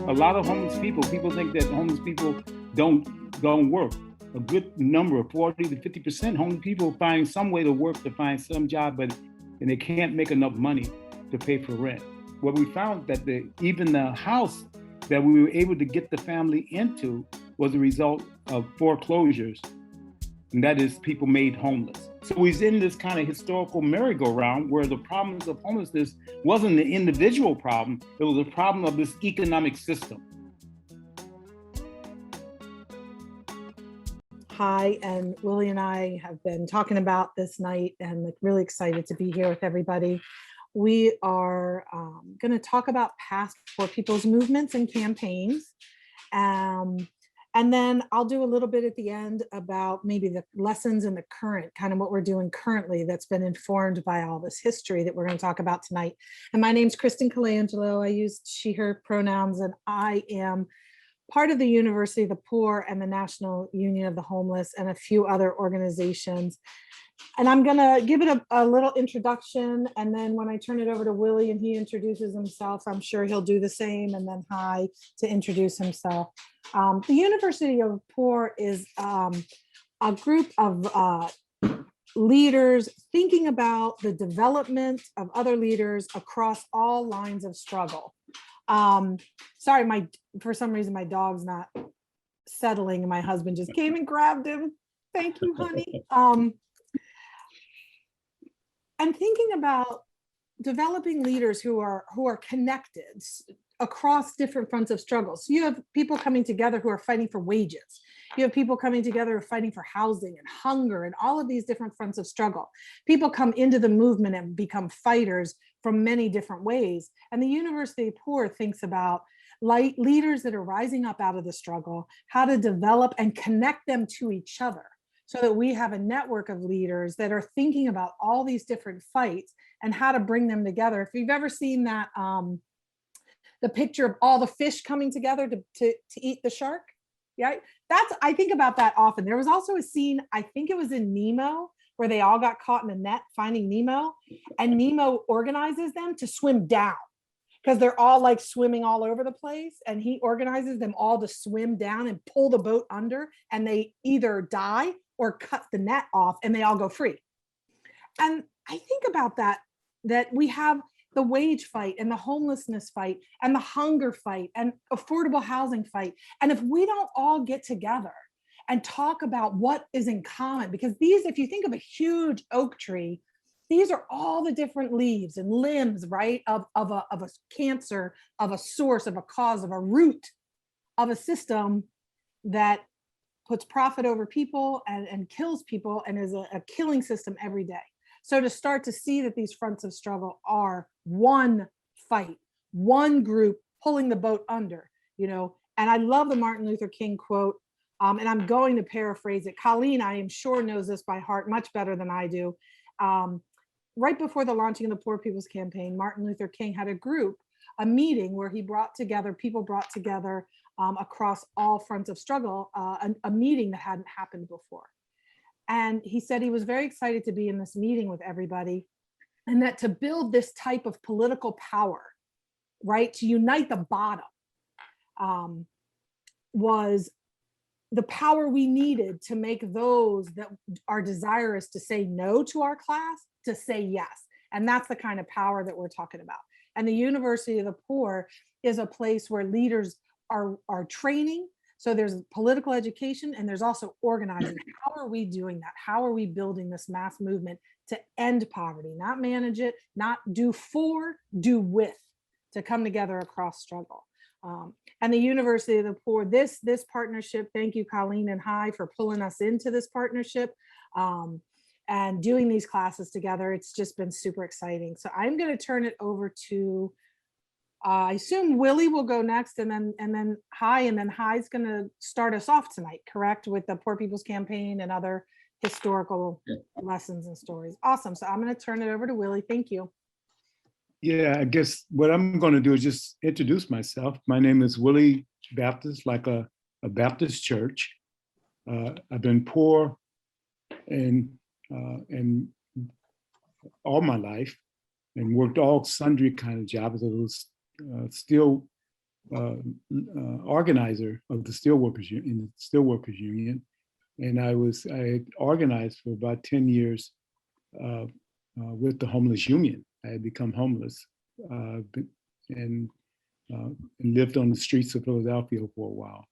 A lot of homeless people think that homeless people don't work. A good number, 40 to 50% homeless people find some way to work, to find some job, and they can't make enough money to pay for rent. What we found that even the house that we were able to get the family into was a result of foreclosures, and that is people made homeless. So we're in this kind of historical merry-go-round where the problems of homelessness wasn't the individual problem, it was a problem of this economic system. Hi, and Willie and I have been talking about this night and really excited to be here with everybody. We are going to talk about past poor people's movements and campaigns. And then I'll do a little bit at the end about maybe the lessons in the current, kind of what we're doing currently that's been informed by all this history that we're going to talk about tonight. And my name's Kristen Colangelo. I use she, her pronouns, and I am part of the University of the Poor and the National Union of the Homeless and a few other organizations. And I'm going to give it a little introduction. And then when I turn it over to Willie and he introduces himself, I'm sure he'll do the same. And then Hi to introduce himself. The University of the Poor is a group of leaders thinking about the development of other leaders across all lines of struggle. Sorry, for some reason, my dog's not settling and my husband just came and grabbed him. Thank you, honey. And thinking about developing leaders who are connected across different fronts of struggle. So you have people coming together who are fighting for wages. You have people coming together who are fighting for housing and hunger and all of these different fronts of struggle. People come into the movement and become fighters from many different ways. And the University of the Poor thinks about leaders that are rising up out of the struggle, how to develop and connect them to each other, so that we have a network of leaders that are thinking about all these different fights and how to bring them together. If you've ever seen that, the picture of all the fish coming together to eat the shark, yeah, I think about that often. There was also a scene, I think it was in Nemo, where they all got caught in a net finding Nemo, and Nemo organizes them to swim down because they're all like swimming all over the place, and he organizes them all to swim down and pull the boat under, and they either die or cut the net off and they all go free. And I think about that we have the wage fight and the homelessness fight and the hunger fight and affordable housing fight. And if we don't all get together and talk about what is in common, because if you think of a huge oak tree, these are all the different leaves and limbs, right, of a cancer, of a source, of a cause, of a root, of a system that puts profit over people and kills people and is a killing system every day. So to start to see that these fronts of struggle are one fight, one group pulling the boat under, and I love the Martin Luther King quote, and I'm going to paraphrase it. Colleen, I am sure, knows this by heart much better than I do. Right before the launching of the Poor People's Campaign, Martin Luther King had a meeting where he people brought together across all fronts of struggle, a meeting that hadn't happened before. And he said he was very excited to be in this meeting with everybody, and that to build this type of political power, right, to unite the bottom, was the power we needed to make those that are desirous to say no to our class to say yes. And that's the kind of power that we're talking about. And the University of the Poor is a place where leaders are training. So there's political education and there's also organizing. How are we doing that? How are we building this mass movement to end poverty, not manage it, not do for, do with, to come together across struggle. And the University of the Poor, this partnership, thank you, Colleen and Hi, for pulling us into this partnership. and doing these classes together. It's just been super exciting. So I'm going to turn it over to, I assume Willie will go next, and then Hi's going to start us off tonight, correct? With the Poor People's Campaign and other historical lessons and stories. Awesome. So I'm going to turn it over to Willie. Thank you. Yeah, I guess what I'm going to do is just introduce myself. My name is Willie Baptist, like a Baptist church. I've been poor and all my life, and worked all sundry kind of jobs. I was steel organizer of the Steelworkers in the Steelworkers Union, and I had organized for about 10 years with the homeless union. I had become homeless and lived on the streets of Philadelphia for a while.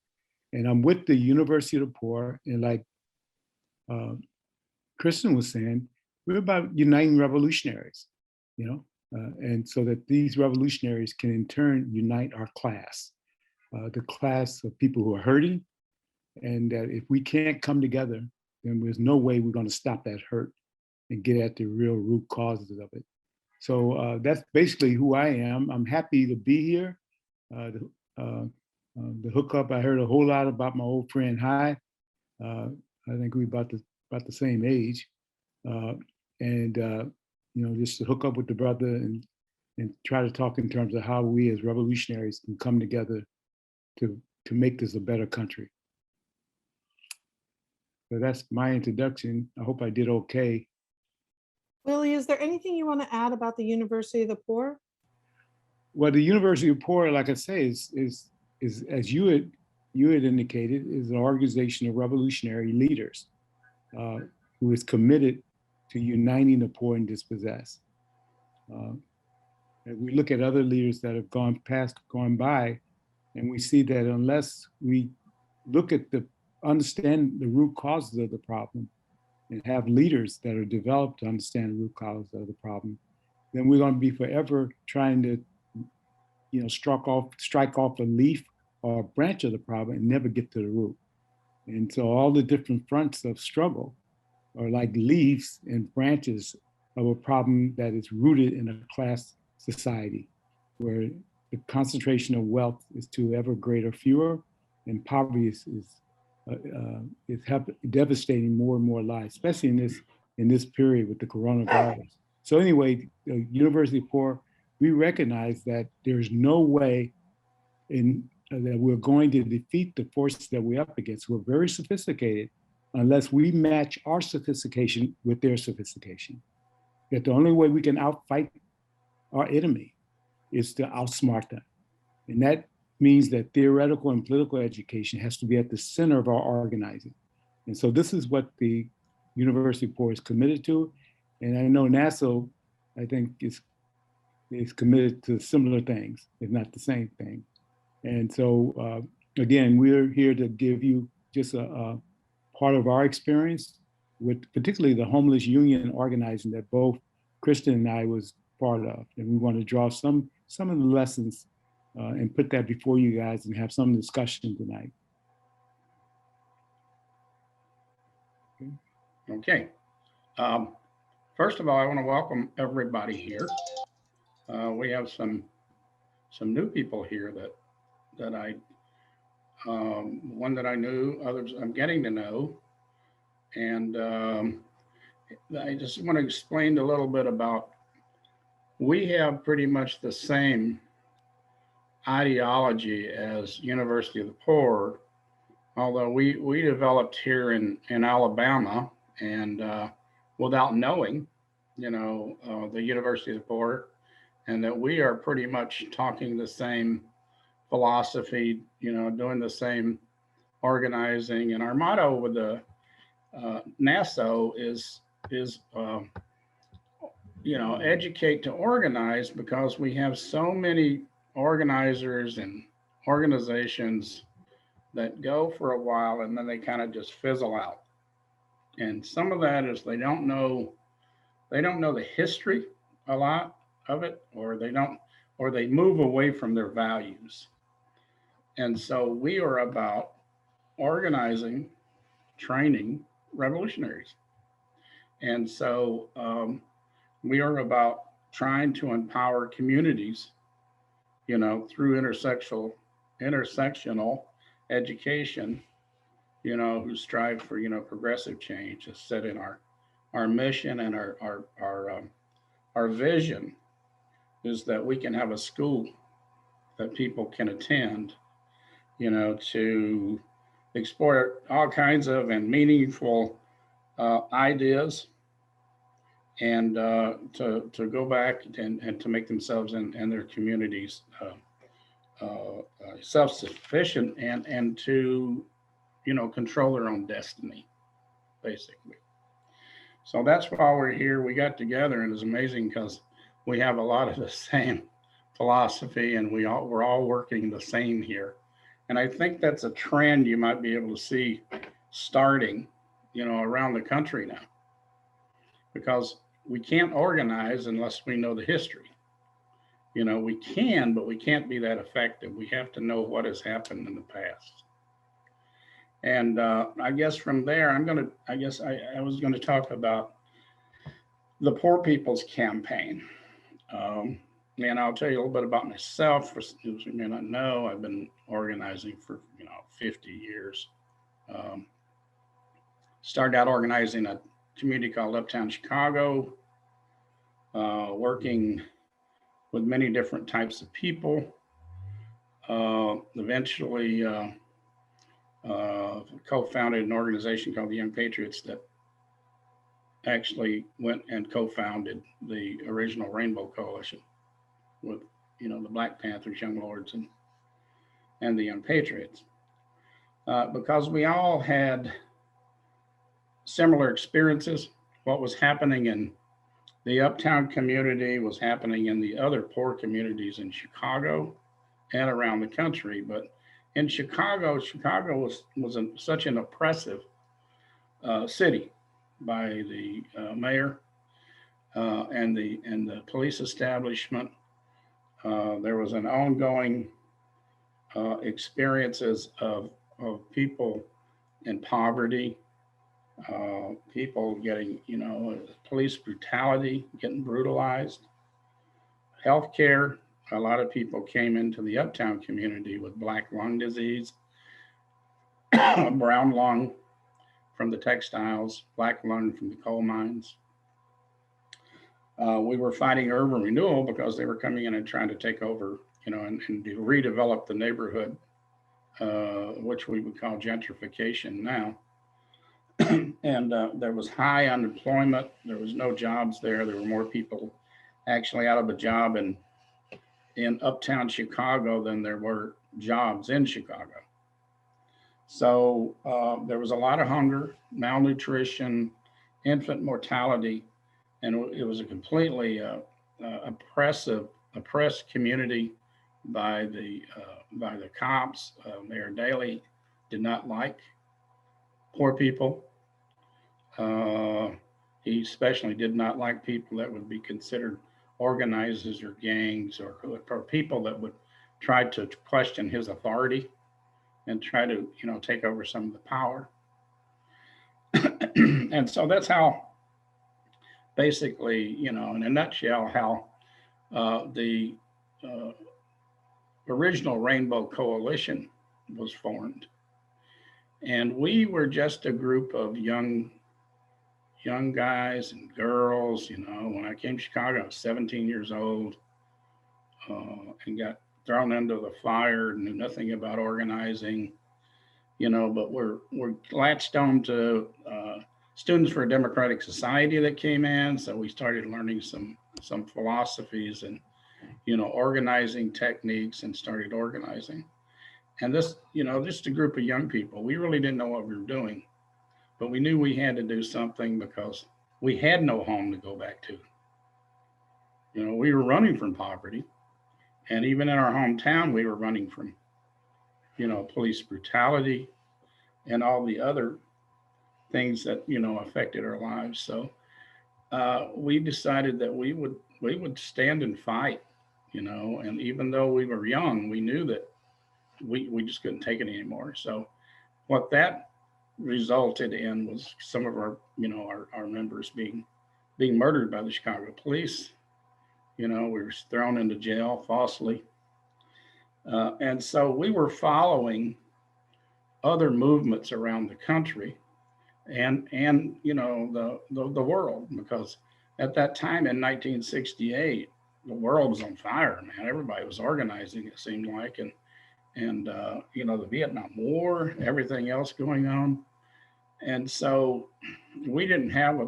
And I'm with the University of the Poor, and like Kristen was saying, we're about uniting revolutionaries, and so that these revolutionaries can in turn unite our class, the class of people who are hurting, and that if we can't come together, then there's no way we're going to stop that hurt and get at the real root causes of it. So that's basically who I am. I'm happy to be here. The hookup, I heard a whole lot about my old friend Hi. I think we're about the same age, just to hook up with the brother and try to talk in terms of how we as revolutionaries can come together to make this a better country. So that's my introduction. I hope I did okay. Willie, is there anything you want to add about the University of the Poor? Well, the University of the Poor, like I say, is as you had indicated, is an organization of revolutionary leaders who is committed to uniting the poor and dispossessed. And we look at other leaders that have gone by, and we see that unless we understand the root causes of the problem and have leaders that are developed to understand the root causes of the problem, then we're going to be forever trying to, strike off a leaf or a branch of the problem and never get to the root. And so all the different fronts of struggle are like leaves and branches of a problem that is rooted in a class society, where the concentration of wealth is to ever greater fewer, and poverty is devastating more and more lives, especially in this period with the coronavirus. So anyway, the University of Poor, we recognize that there's no way that we're going to defeat the forces that we're up against. We're very sophisticated unless we match our sophistication with their sophistication. That the only way we can outfight our enemy is to outsmart them. And that means that theoretical and political education has to be at the center of our organizing. And so this is what the University of Poor is committed to. And I know NASA, I think, is committed to similar things, if not the same thing. And so, again, we're here to give you just a part of our experience with particularly the homeless union organizing that both Kristen and I was part of. And we want to draw some of the lessons and put that before you guys and have some discussion tonight. Okay. First of all, I want to welcome everybody here. We have some new people here that I one that I knew, others I'm getting to know, and I just want to explain a little bit about. We have pretty much the same ideology as University of the Poor, although we developed here in Alabama, and without knowing, the University of the Poor, and that we are pretty much talking the same philosophy, doing the same organizing. And our motto with the NASO is educate to organize, because we have so many organizers and organizations that go for a while and then they kind of just fizzle out. And some of that is they don't know the history a lot of it, or they move away from their values. And so we are about organizing, training revolutionaries. And so we are about trying to empower communities, through intersectional education, who strive for, progressive change. Is set in our mission and our vision is that we can have a school that people can attend, to explore all kinds of and meaningful ideas, and to go back and to make themselves and their communities self-sufficient, and to control their own destiny, basically. So that's why we're here. We got together, and it's amazing because we have a lot of the same philosophy, and we're all working the same here. And I think that's a trend you might be able to see starting, around the country now, because we can't organize unless we know the history. We can, but we can't be that effective. We have to know what has happened in the past. And I guess from there, I was going to talk about the Poor People's Campaign. And I'll tell you a little bit about myself. For those who may not know, I've been organizing for 50 years. Started out organizing a community called Uptown Chicago, working with many different types of people. Eventually co-founded an organization called the Young Patriots that actually went and co-founded the original Rainbow Coalition with the Black Panthers, Young Lords, and the Young Patriots, because we all had similar experiences. What was happening in the Uptown community was happening in the other poor communities in Chicago and around the country. But in Chicago was such an oppressive city by the mayor and the police establishment. There was an ongoing experiences of people in poverty, people getting, police brutality, getting brutalized, healthcare. A lot of people came into the Uptown community with black lung disease, brown lung from the textiles, black lung from the coal mines. We were fighting urban renewal because they were coming in and trying to take over, and redevelop the neighborhood, which we would call gentrification now. And there was high unemployment. There was no jobs there. There were more people actually out of a job in Uptown Chicago than there were jobs in Chicago. So there was a lot of hunger, malnutrition, infant mortality, and it was a completely oppressed community by the cops. Mayor Daley did not like poor people. He especially did not like people that would be considered organizers or gangs, or people that would try to question his authority and try to take over some of the power. And so that's how, basically, in a nutshell, how the original Rainbow Coalition was formed. And we were just a group of young guys and girls. When I came to Chicago, I was 17 years old, and got thrown into the fire, knew nothing about organizing, but we're latched on to Students for a Democratic Society that came in. So we started learning some philosophies and, organizing techniques, and started organizing. And this, just a group of young people, we really didn't know what we were doing, but we knew we had to do something because we had no home to go back to. We were running from poverty. And even in our hometown, we were running from, police brutality and all the other things that, affected our lives. So we decided that we would stand and fight, and even though we were young, we knew that we just couldn't take it anymore. So what that resulted in was some of our, our members being murdered by the Chicago police. We were thrown into jail falsely. And so we were following other movements around the country and the world, because at that time in 1968, the world was on fire, man. Everybody was organizing, it seemed like, and the Vietnam War, everything else going on. And so we didn't have a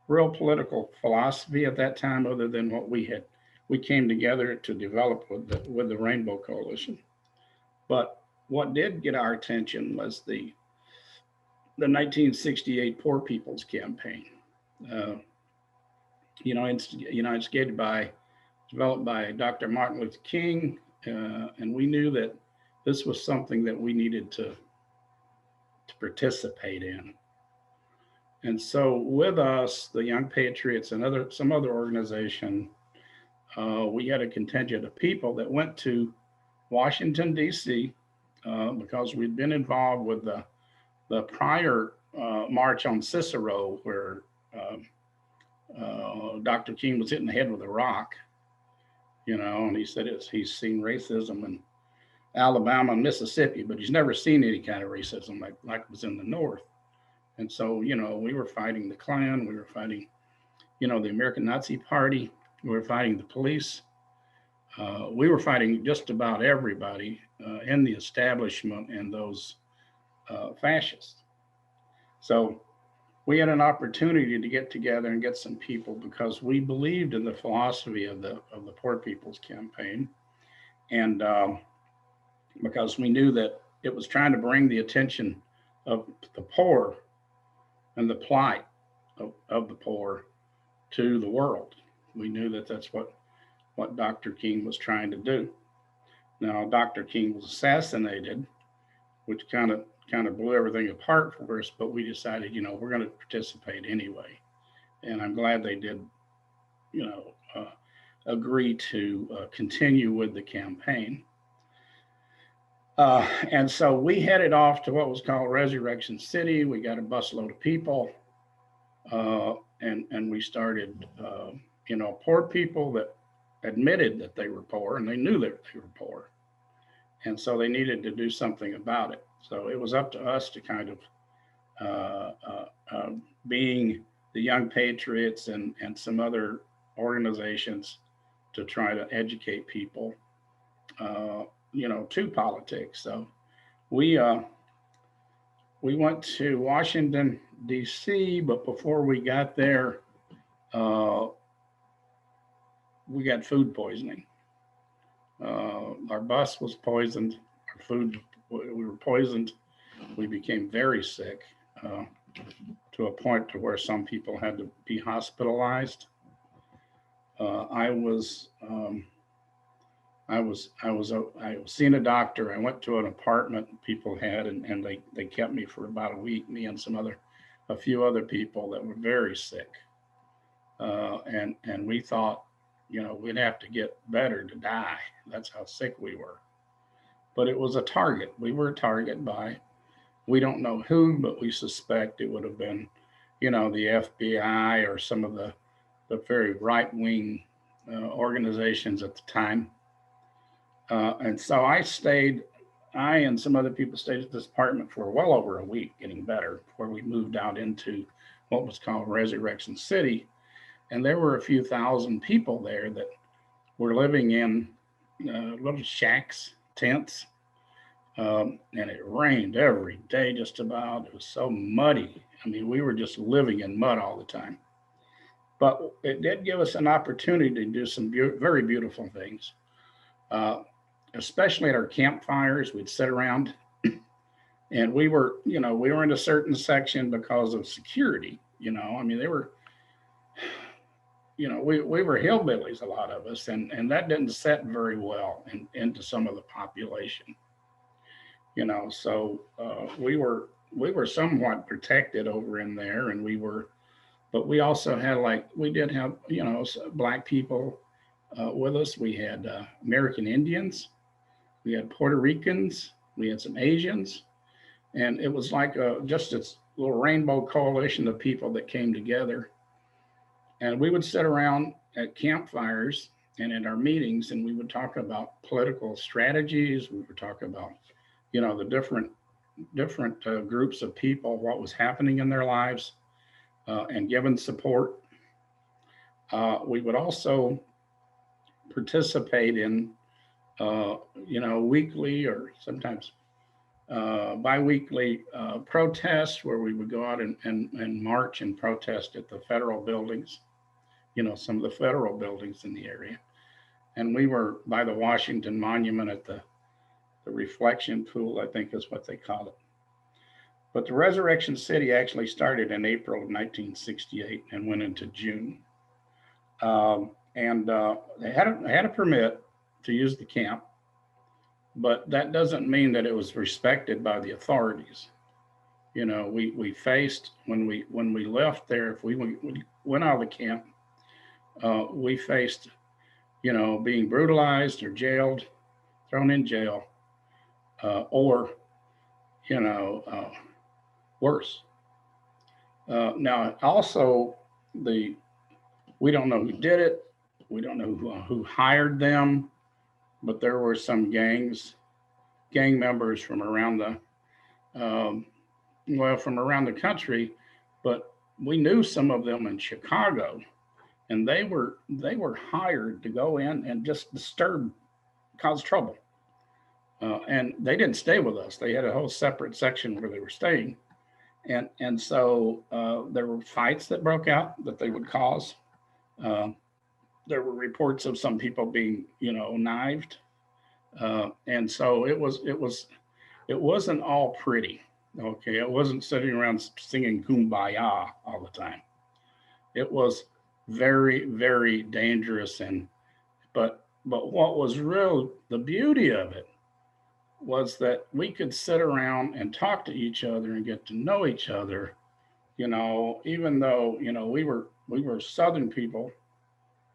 real political philosophy at that time, other than what we came together to develop with the Rainbow Coalition. But what did get our attention was the 1968 Poor People's Campaign. Developed by Dr. Martin Luther King, and we knew that this was something that we needed to participate in. And so with us, the Young Patriots and some other organization, we had a contingent of people that went to Washington, D.C., because we'd been involved with the prior March on Cicero, where Dr. King was hit in the head with a rock, and he said he's seen racism in Alabama and Mississippi, but he's never seen any kind of racism like was in the North. And so, we were fighting the Klan, we were fighting, the American Nazi Party, we were fighting the police, we were fighting just about everybody in the establishment and those fascists. So we had an opportunity to get together and get some people, because we believed in the philosophy of the Poor People's Campaign, and because we knew that it was trying to bring the attention of the poor and the plight of the poor to the world. We knew that that's what Dr. King was trying to do. Now, Dr. King was assassinated, which kind of blew everything apart for us, but we decided, we're going to participate anyway. And I'm glad they did, agree to continue with the campaign. And so we headed off to what was called Resurrection City. We got a busload of people, and we started, poor people that admitted that they were poor, and they knew that they were poor. And so they needed to do something about it. So it was up to us to kind of, being the Young Patriots and some other organizations, to try to educate people, to politics. So we went to Washington, D.C., but before we got there, we got food poisoning. Our bus was poisoned, our food, we were poisoned. We became very sick, to a point to where some people had to be hospitalized. I was seeing a doctor. I went to an apartment people had, and they kept me for about a week, me and a few other people that were very sick. And we thought, we'd have to get better to die. That's how sick we were. But it was a target. We were a target by, we don't know who, but we suspect it would have been, the FBI or some of the very right-wing organizations at the time. And so I and some other people stayed at this apartment for well over a week, getting better, before we moved out into what was called Resurrection City. And there were a few thousand people there that were living in little shacks, tents. And it rained every day, just about. It was so muddy. I mean, we were just living in mud all the time. But it did give us an opportunity to do some very beautiful things. Especially at our campfires, we'd sit around, and we were in a certain section because of security. They were, we were hillbillies, a lot of us, and that didn't set very well into some of the population. So we were somewhat protected over in there, and but we also had, we did have, Black people with us. We had American Indians, we had Puerto Ricans, we had some Asians, And it was like just this little rainbow coalition of people that came together. And we would sit around at campfires and in our meetings, and we would talk about political strategies. We would talk about, the different groups of people, what was happening in their lives, and giving support. We would also participate in, weekly or sometimes biweekly protests where we would go out and march and protest at the federal buildings, some of the federal buildings in the area. And we were by the Washington Monument at the reflection pool, I think is what they call it. But the Resurrection City actually started in April of 1968 and went into June. And they had a permit to use the camp, but that doesn't mean that it was respected by the authorities. We faced when we left there. If we went out of the camp, we faced, being brutalized or jailed, thrown in jail, or worse. Now, also we don't know who did it. We don't know who hired them, but there were some gang members from around from around the country, but we knew some of them in Chicago, and they were hired to go in and just cause trouble. And they didn't stay with us. They had a whole separate section where they were staying. And so there were fights that broke out that they would cause. There were reports of some people being, knifed. And so it wasn't all pretty. Okay. It wasn't sitting around singing Kumbaya all the time. It was very, very dangerous. But what was the beauty of it was that we could sit around and talk to each other and get to know each other, even though, we were Southern people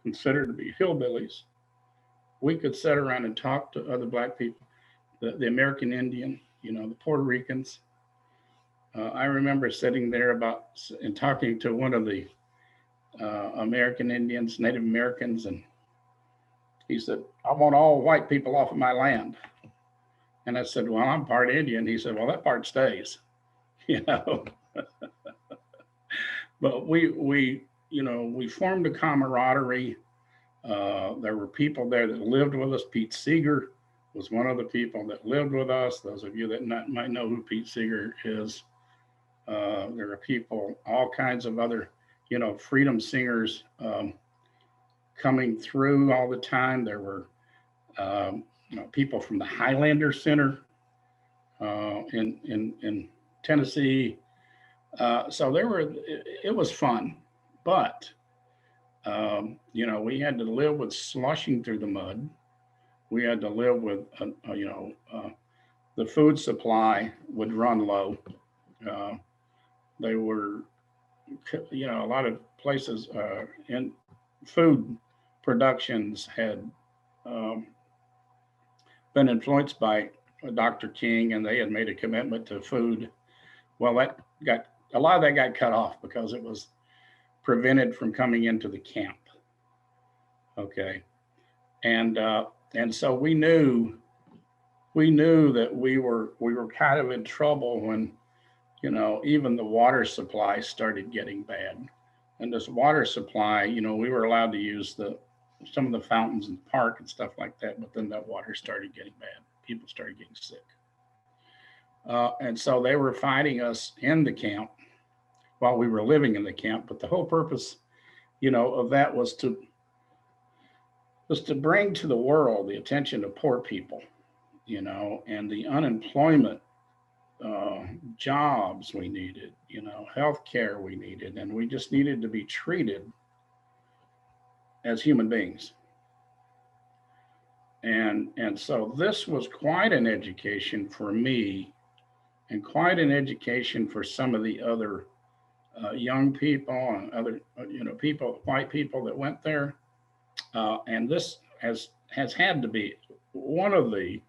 considered to be hillbillies. We could sit around and talk to other Black people, the American Indian, the Puerto Ricans. I remember sitting there and talking to one of the American Indians, Native Americans, and he said, "I want all white people off of my land." And I said, "Well, I'm part Indian." He said, "Well, that part stays," But we formed a camaraderie. There were people there that lived with us. Pete Seeger was one of the people that lived with us. Those of you that might know who Pete Seeger is. There are people, all kinds of other, freedom singers coming through all the time. There were people from the Highlander Center in Tennessee. So it was fun, but we had to live with sloshing through the mud. We had to live with, the food supply would run low. They were, a lot of places in food productions had been influenced by Dr. King, and they had made a commitment to food. Well, a lot of that got cut off because it was prevented from coming into the camp. Okay, and so we knew that we were kind of in trouble when, even the water supply started getting bad. And this water supply, we were allowed to use some of the fountains in the park and stuff like that, but then that water started getting bad. People started getting sick. And so they were fighting us in the camp while we were living in the camp. But the whole purpose, of that was to bring to the world the attention of poor people, and the unemployment, jobs we needed, healthcare we needed, and we just needed to be treated as human beings. And so this was quite an education for me, and quite an education for some of the other young people and other, white people that went there. And this has had to be one of the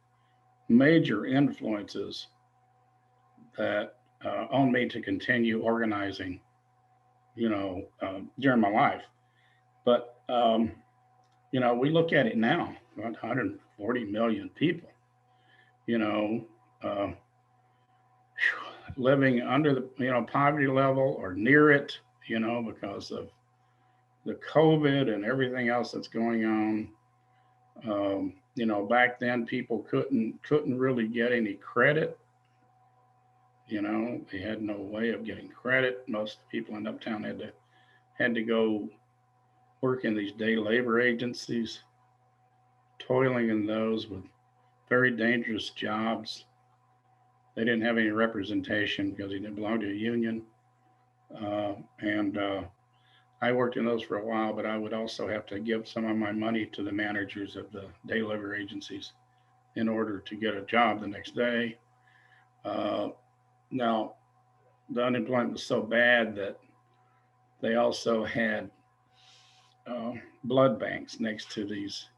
major influences that on me to continue organizing, during my life. But, we look at it now, about 140 million people, you know, uh, living under the, poverty level or near it, because of the COVID and everything else that's going on. Back then people couldn't really get any credit. They had no way of getting credit. Most people in uptown had to go work in these day labor agencies, toiling in those with very dangerous jobs. They didn't have any representation because they didn't belong to a union. And I worked in those for a while, but I would also have to give some of my money to the managers of the day labor agencies in order to get a job the next day. Now, the unemployment was so bad that they also had blood banks next to these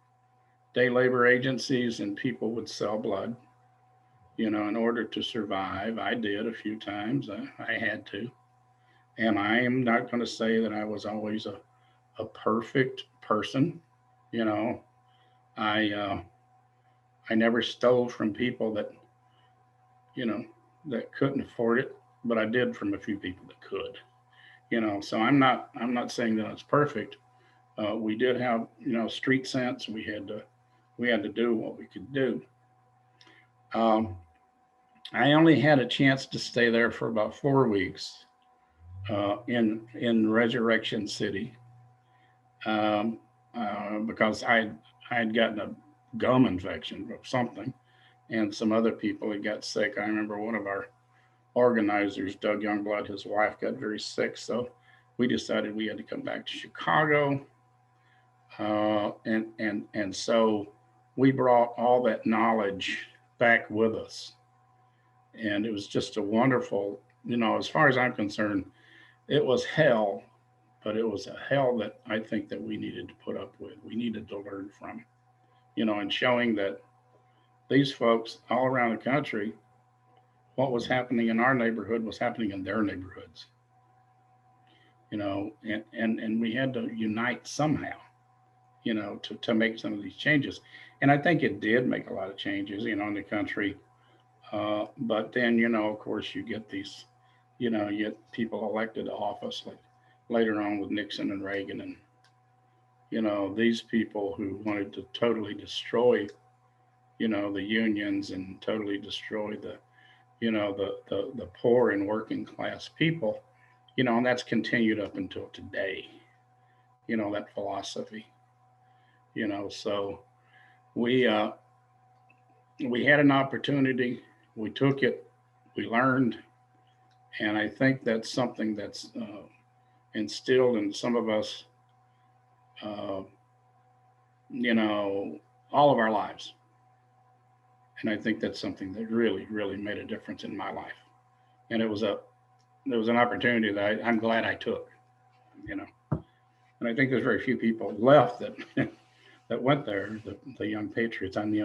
day labor agencies, and people would sell blood, in order to survive. I did a few times. I had to. And I am not going to say that I was always a perfect person. You know, I I never stole from people you know that couldn't afford it, but I did from a few people that could. So I'm not saying that it's perfect. We did have street sense. We had to do what we could do. Um, I only had a chance to stay there for about 4 weeks in Resurrection City, um, because I had gotten a gum infection or something, and some other people had got sick. I remember one of our organizers, Doug Youngblood, his wife got very sick, so we decided we had to come back to Chicago, and so we brought all that knowledge back with us, and it was just a wonderful, as far as I'm concerned, it was hell, but it was a hell that I think that we needed to put up with. We needed to learn from, and showing that these folks all around the country, what was happening in our neighborhood was happening in their neighborhoods, and we had to unite somehow, to make some of these changes. And I think it did make a lot of changes, in the country. But then, of course, you get these, you get people elected to office like later on with Nixon and Reagan, and these people who wanted to totally destroy, the unions and totally destroy the poor and working class people, and that's continued up until today. That philosophy. So we we had an opportunity, we took it, we learned, and I think that's something that's instilled in some of us, uh, all of our lives. And I think that's something that really, really made a difference in my life. And there was an opportunity that I'm glad I took, you know. And I think there's very few people left that that went there, the young patriots. I'm the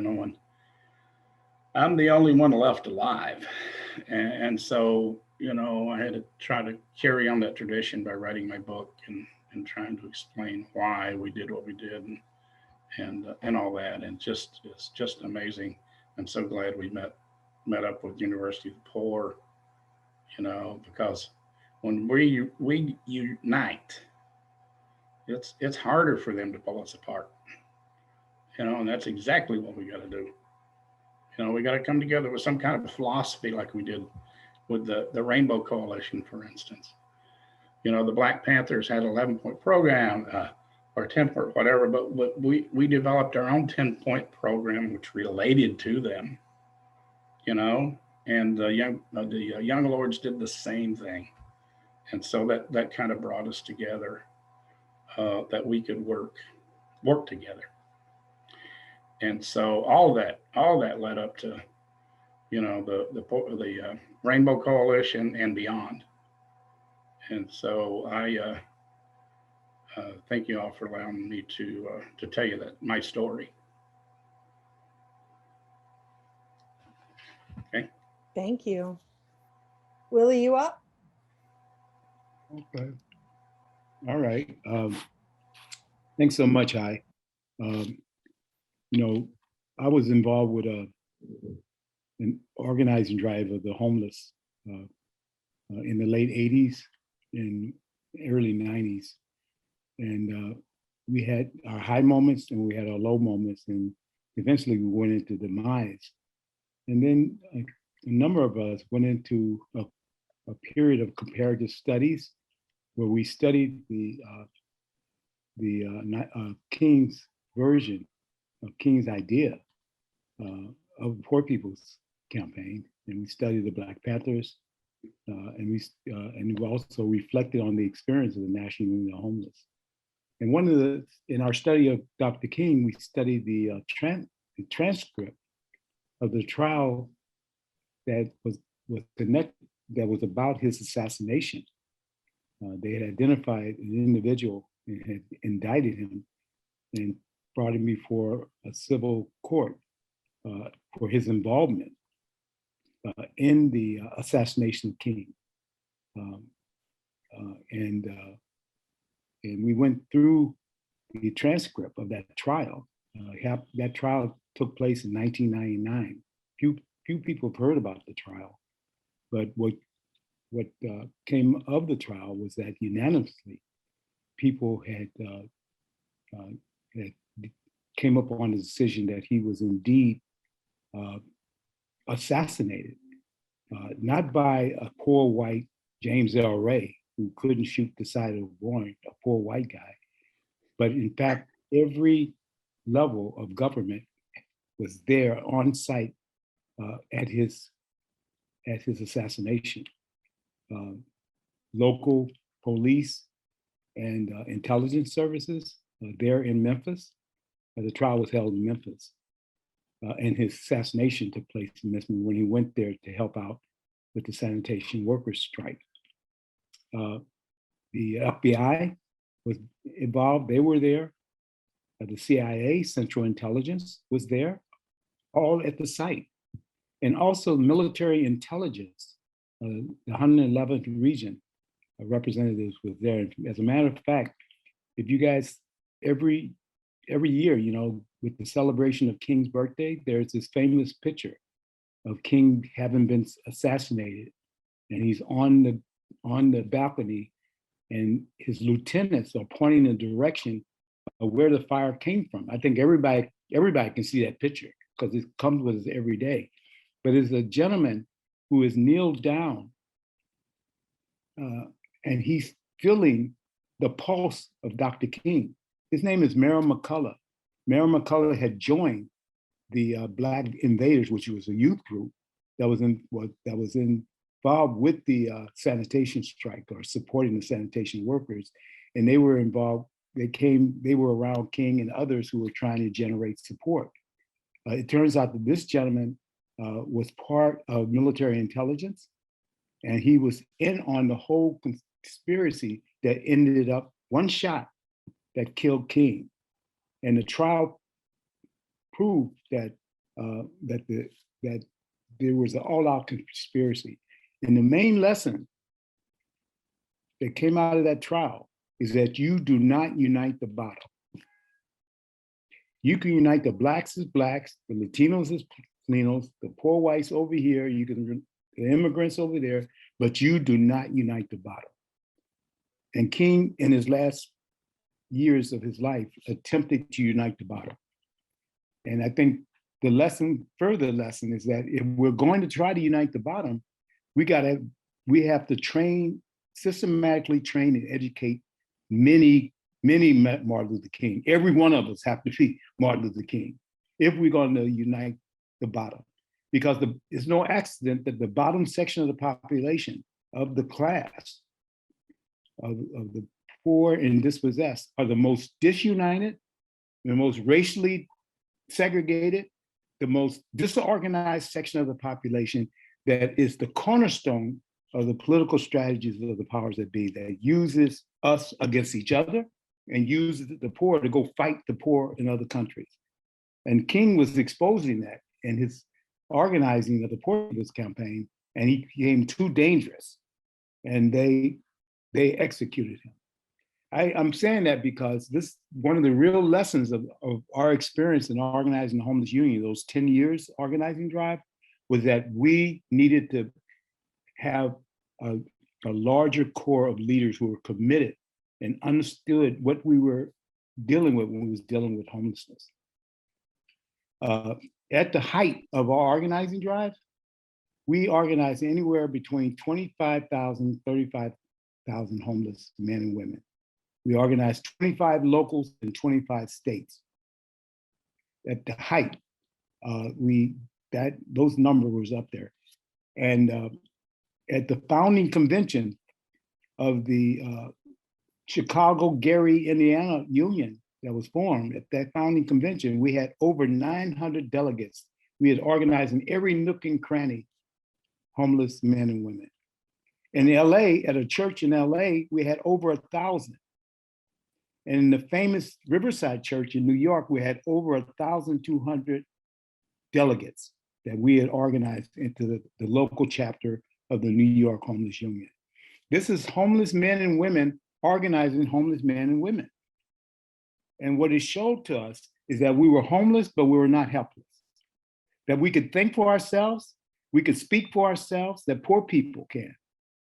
only one left alive. And so, I had to try to carry on that tradition by writing my book and trying to explain why we did what we did and all that. And it's just amazing. I'm so glad we met up with University of the Poor, because when we unite, it's harder for them to pull us apart, and that's exactly what we got to do. We got to come together with some kind of philosophy, like we did with the Rainbow Coalition, for instance. The Black Panthers had an 11-point program, or 10-point, whatever, but we developed our own 10-point program, which related to them, and the Young Lords did the same thing. And so that kind of brought us together, that we could work together. And so all that led up to, the Rainbow Coalition and beyond. And so I thank you all for allowing me to tell you my story. Okay. Thank you. Willie, you up? Okay. All right. Thanks so much, Hi. Um, you know, I was involved with an organizing drive of the homeless in the late 80s and early 90s. And we had our high moments and we had our low moments. And eventually we went into demise. And then a number of us went into a period of comparative studies where we studied the King's version of King's idea of Poor People's Campaign, and we studied the Black Panthers, and we also reflected on the experience of the National Union of Homeless. And in our study of Dr. King, we studied the transcript of the trial that was about his assassination. They had identified an individual and had indicted him and brought him before a civil court for his involvement in the assassination of King. And we went through the transcript of that trial. That trial took place in 1999. Few people have heard about the trial, but what came of the trial was that unanimously people had came up on the decision that he was indeed assassinated, not by a poor white James L. Ray who couldn't shoot the side of a warrant, a poor white guy, but in fact, every level of government was there on site at his assassination. Local police and intelligence services there in Memphis. The trial was held in Memphis, and his assassination took place in Memphis when he went there to help out with the sanitation workers' strike. The FBI was involved; they were there. The CIA, Central Intelligence, was there, all at the site, and also military intelligence. The 111th region representatives was there. As a matter of fact, if you guys every year, with the celebration of King's birthday, there's this famous picture of King having been assassinated, and he's on the balcony, and his lieutenants are pointing the direction of where the fire came from. I think everybody can see that picture because it comes with us every day. But there's a gentleman who is kneeled down, and he's feeling the pulse of Dr. King. His name is Merrill McCullough. Merrill McCullough had joined the Black Invaders, which was a youth group that was involved with the sanitation strike or supporting the sanitation workers, and they were involved. They were around King and others who were trying to generate support. It turns out that this gentleman was part of military intelligence, and he was in on the whole conspiracy that ended up one shot that killed King. And the trial proved that there was an all-out conspiracy. And the main lesson that came out of that trial is that you do not unite the bottom. You can unite the blacks as blacks, the Latinos as Latinos, the poor whites over here, the immigrants over there, but you do not unite the bottom. And King, in his last years of his life, attempted to unite the bottom. And I think the further lesson is that if we're going to try to unite the bottom, we have to systematically train and educate many Martin Luther King. Every one of us have to be Martin Luther King if we're going to unite the bottom. Because it's no accident that the bottom section of the population, of the class, of the poor and dispossessed, are the most disunited, the most racially segregated, the most disorganized section of the population that is the cornerstone of the political strategies of the powers that be, that uses us against each other and uses the poor to go fight the poor in other countries. And King was exposing that in his organizing of the Poor People's Campaign. and he became too dangerous, and they executed him. I'm saying that because this one of the real lessons of our experience in organizing the homeless union, those 10 years organizing drive, was that we needed to have a larger core of leaders who were committed and understood what we were dealing with when we was dealing with homelessness. At the height of our organizing drive, we organized anywhere between 25,000, 35,000 homeless men and women. We organized 25 locals in 25 states. At the height, those numbers was up there. And at the founding convention of the Chicago, Gary, Indiana Union that was formed, at that founding convention, we had over 900 delegates. We had organized in every nook and cranny homeless men and women. In LA, at a church in LA, we had over 1,000. And in the famous Riverside Church in New York, we had over 1,200 delegates that we had organized into the local chapter of the New York Homeless Union. This is homeless men and women organizing homeless men and women. And what it showed to us is that we were homeless, but we were not helpless. That we could think for ourselves, we could speak for ourselves, that poor people can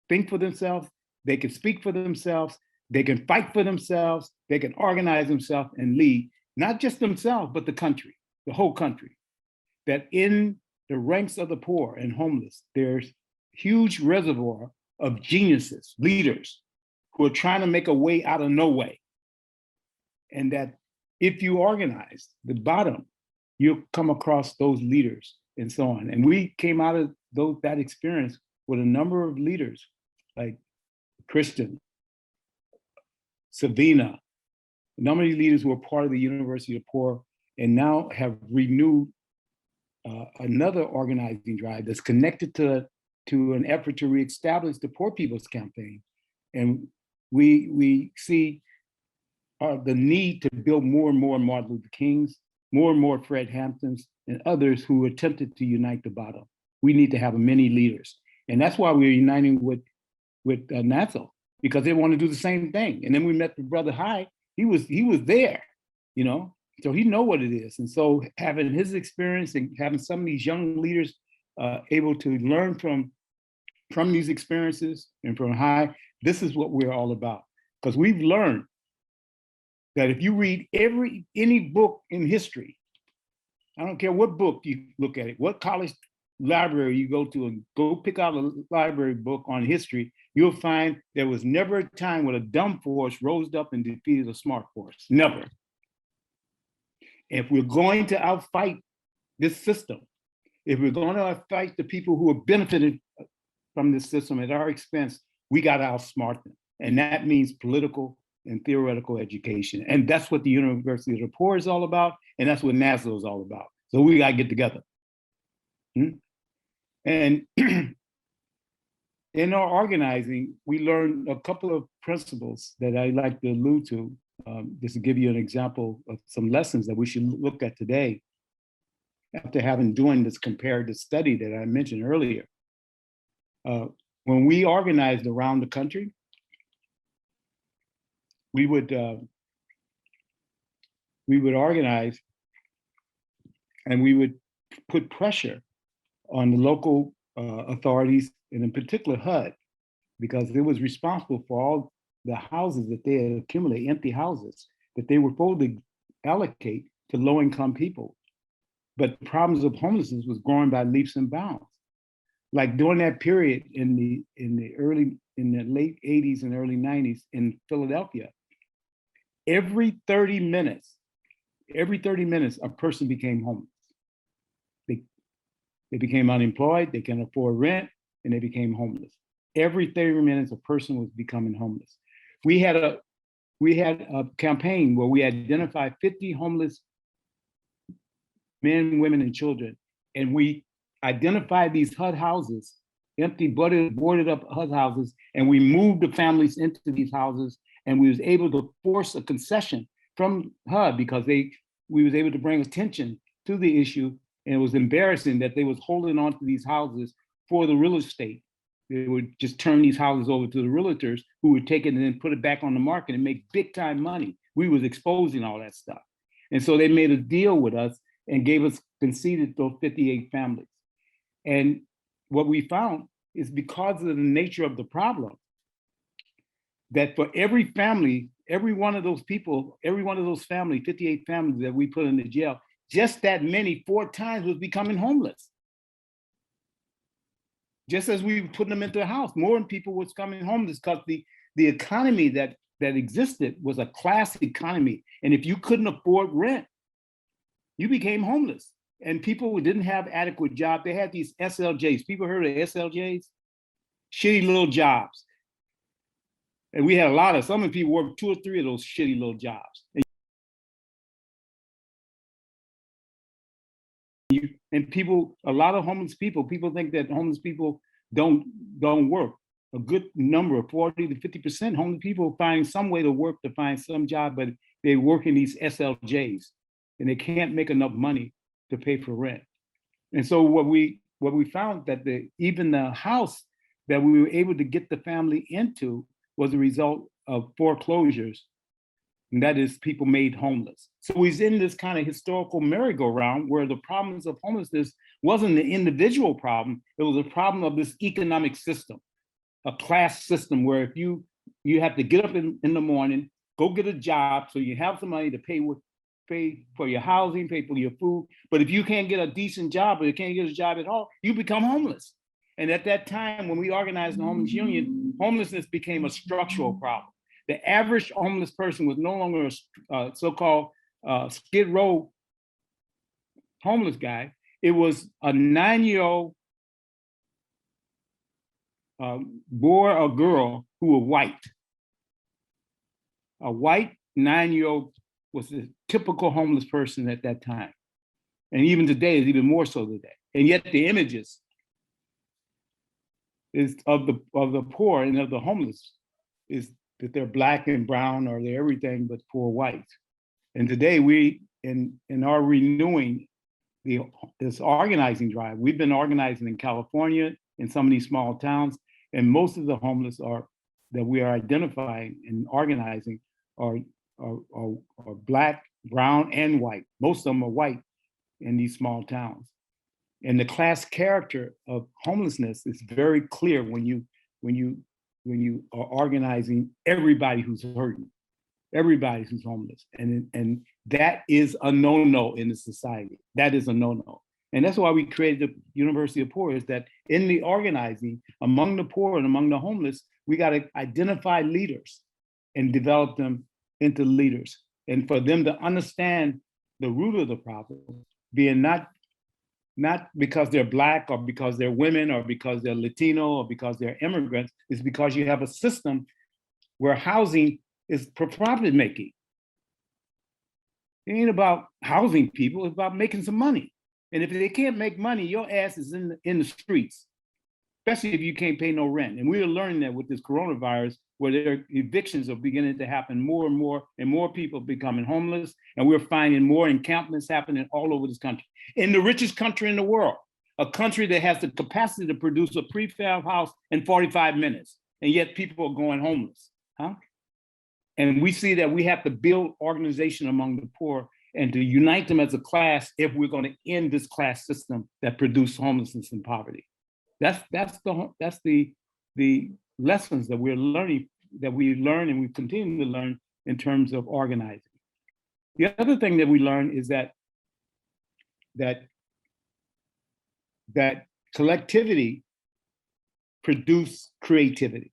think for themselves, they can speak for themselves, they can fight for themselves, they can organize themselves and lead, not just themselves, but the country, the whole country. That in the ranks of the poor and homeless, there's huge reservoir of geniuses, leaders, who are trying to make a way out of no way. And that if you organize the bottom, you'll come across those leaders and so on. And we came out of that experience with a number of leaders like Kristen, Savina, a number of leaders who are part of the University of the Poor and now have renewed another organizing drive that's connected to an effort to reestablish the Poor People's Campaign. And we see the need to build more and more Martin Luther Kings, more and more Fred Hamptons, and others who attempted to unite the bottom. We need to have many leaders. And that's why we're uniting with NASO, because they want to do the same thing. And then we met the brother High, he was there, you know, so he know what it is. And so having his experience and having some of these young leaders able to learn from these experiences and from High, this is what we're all about. Because we've learned that if you read any book in history, I don't care what book you look at it, what college library you go to and go pick out a library book on history, you'll find there was never a time when a dumb force rose up and defeated a smart force, never. If we're going to outfight this system, if we're going to outfight the people who have benefited from this system at our expense, we got to outsmart them. And that means political and theoretical education. And that's what the University of the Poor is all about. And that's what NASO is all about. So we got to get together. And in our organizing, we learned a couple of principles that I like to allude to, just to give you an example of some lessons that we should look at today after doing this comparative study that I mentioned earlier. When we organized around the country, we would organize and we would put pressure on the local authorities, and in particular HUD, because it was responsible for all the houses that they had accumulated, empty houses, that they were supposed to allocate to low-income people. But the problems of homelessness was growing by leaps and bounds. Like during that period in the late 80s and early 90s in Philadelphia, every 30 minutes, a person became homeless. They became unemployed, they can't afford rent, and they became homeless. Every 30 minutes, a person was becoming homeless. We had a campaign where we identified 50 homeless men, women, and children, and we identified these HUD houses, empty, boarded up HUD houses, and we moved the families into these houses, and we was able to force a concession from HUD because we was able to bring attention to the issue. And it was embarrassing that they was holding on to these houses for the real estate. They would just turn these houses over to the realtors who would take it and then put it back on the market and make big time money. We was exposing all that stuff. And so they made a deal with us and gave us, conceded those 58 families. And what we found is because of the nature of the problem, that for every family, every one of those people, every one of those families, 58 families that we put in the jail, just that many, 4 times was becoming homeless. Just as we put them into a house, more people was coming homeless because the economy that existed was a class economy. And if you couldn't afford rent, you became homeless. And people who didn't have adequate jobs, they had these SLJs. People heard of SLJs? Shitty little jobs. And we had a lot of, some of the people worked 2 or 3 of those shitty little jobs. And people, a lot of homeless people think that homeless people don't work. A good number, 40 to 50% homeless people find some way to work, to find some job, but they work in these SLJs and they can't make enough money to pay for rent. And so what we found that even the house that we were able to get the family into was a result of foreclosures, and that is people made homeless. So he's in this kind of historical merry-go-round where the problems of homelessness wasn't the individual problem, it was a problem of this economic system, a class system where if you have to get up in the morning, go get a job so you have some money to pay for your housing, pay for your food. But if you can't get a decent job or you can't get a job at all, you become homeless. And at that time, when we organized the Homeless Union, homelessness became a structural problem. The average homeless person was no longer a so-called Skid Row homeless guy. It was a 9-year-old boy or girl who were white. A white 9-year-old was the typical homeless person at that time. And even today, is even more so today. And yet the images is of the poor and of the homeless is that they're black and brown or they're everything but poor white. And today we, in our renewing this organizing drive, we've been organizing in California, in some of these small towns, and most of the homeless that we are identifying and organizing are black, brown, and white. Most of them are white in these small towns. And the class character of homelessness is very clear when you are organizing everybody who's hurting, everybody who's homeless. And that is a no-no in the society. That is a no-no. And that's why we created the University of Poor, is that in the organizing among the poor and among the homeless, we got to identify leaders and develop them into leaders. And for them to understand the root of the problem, being not because they're black or because they're women or because they're Latino or because they're immigrants, is because you have a system where housing is for profit making. It ain't about housing people, it's about making some money. And if they can't make money, your ass is in the streets, especially if you can't pay no rent. And we are learning that with this coronavirus, where their evictions are beginning to happen more and more people becoming homeless. And we're finding more encampments happening all over this country. In the richest country in the world, a country that has the capacity to produce a prefab house in 45 minutes, and yet people are going homeless, huh? And we see that we have to build organization among the poor and to unite them as a class if we're going to end this class system that produces homelessness and poverty. That's the lessons that we're learning, that we learn and we continue to learn in terms of organizing. The other thing that we learn is that collectivity produces creativity.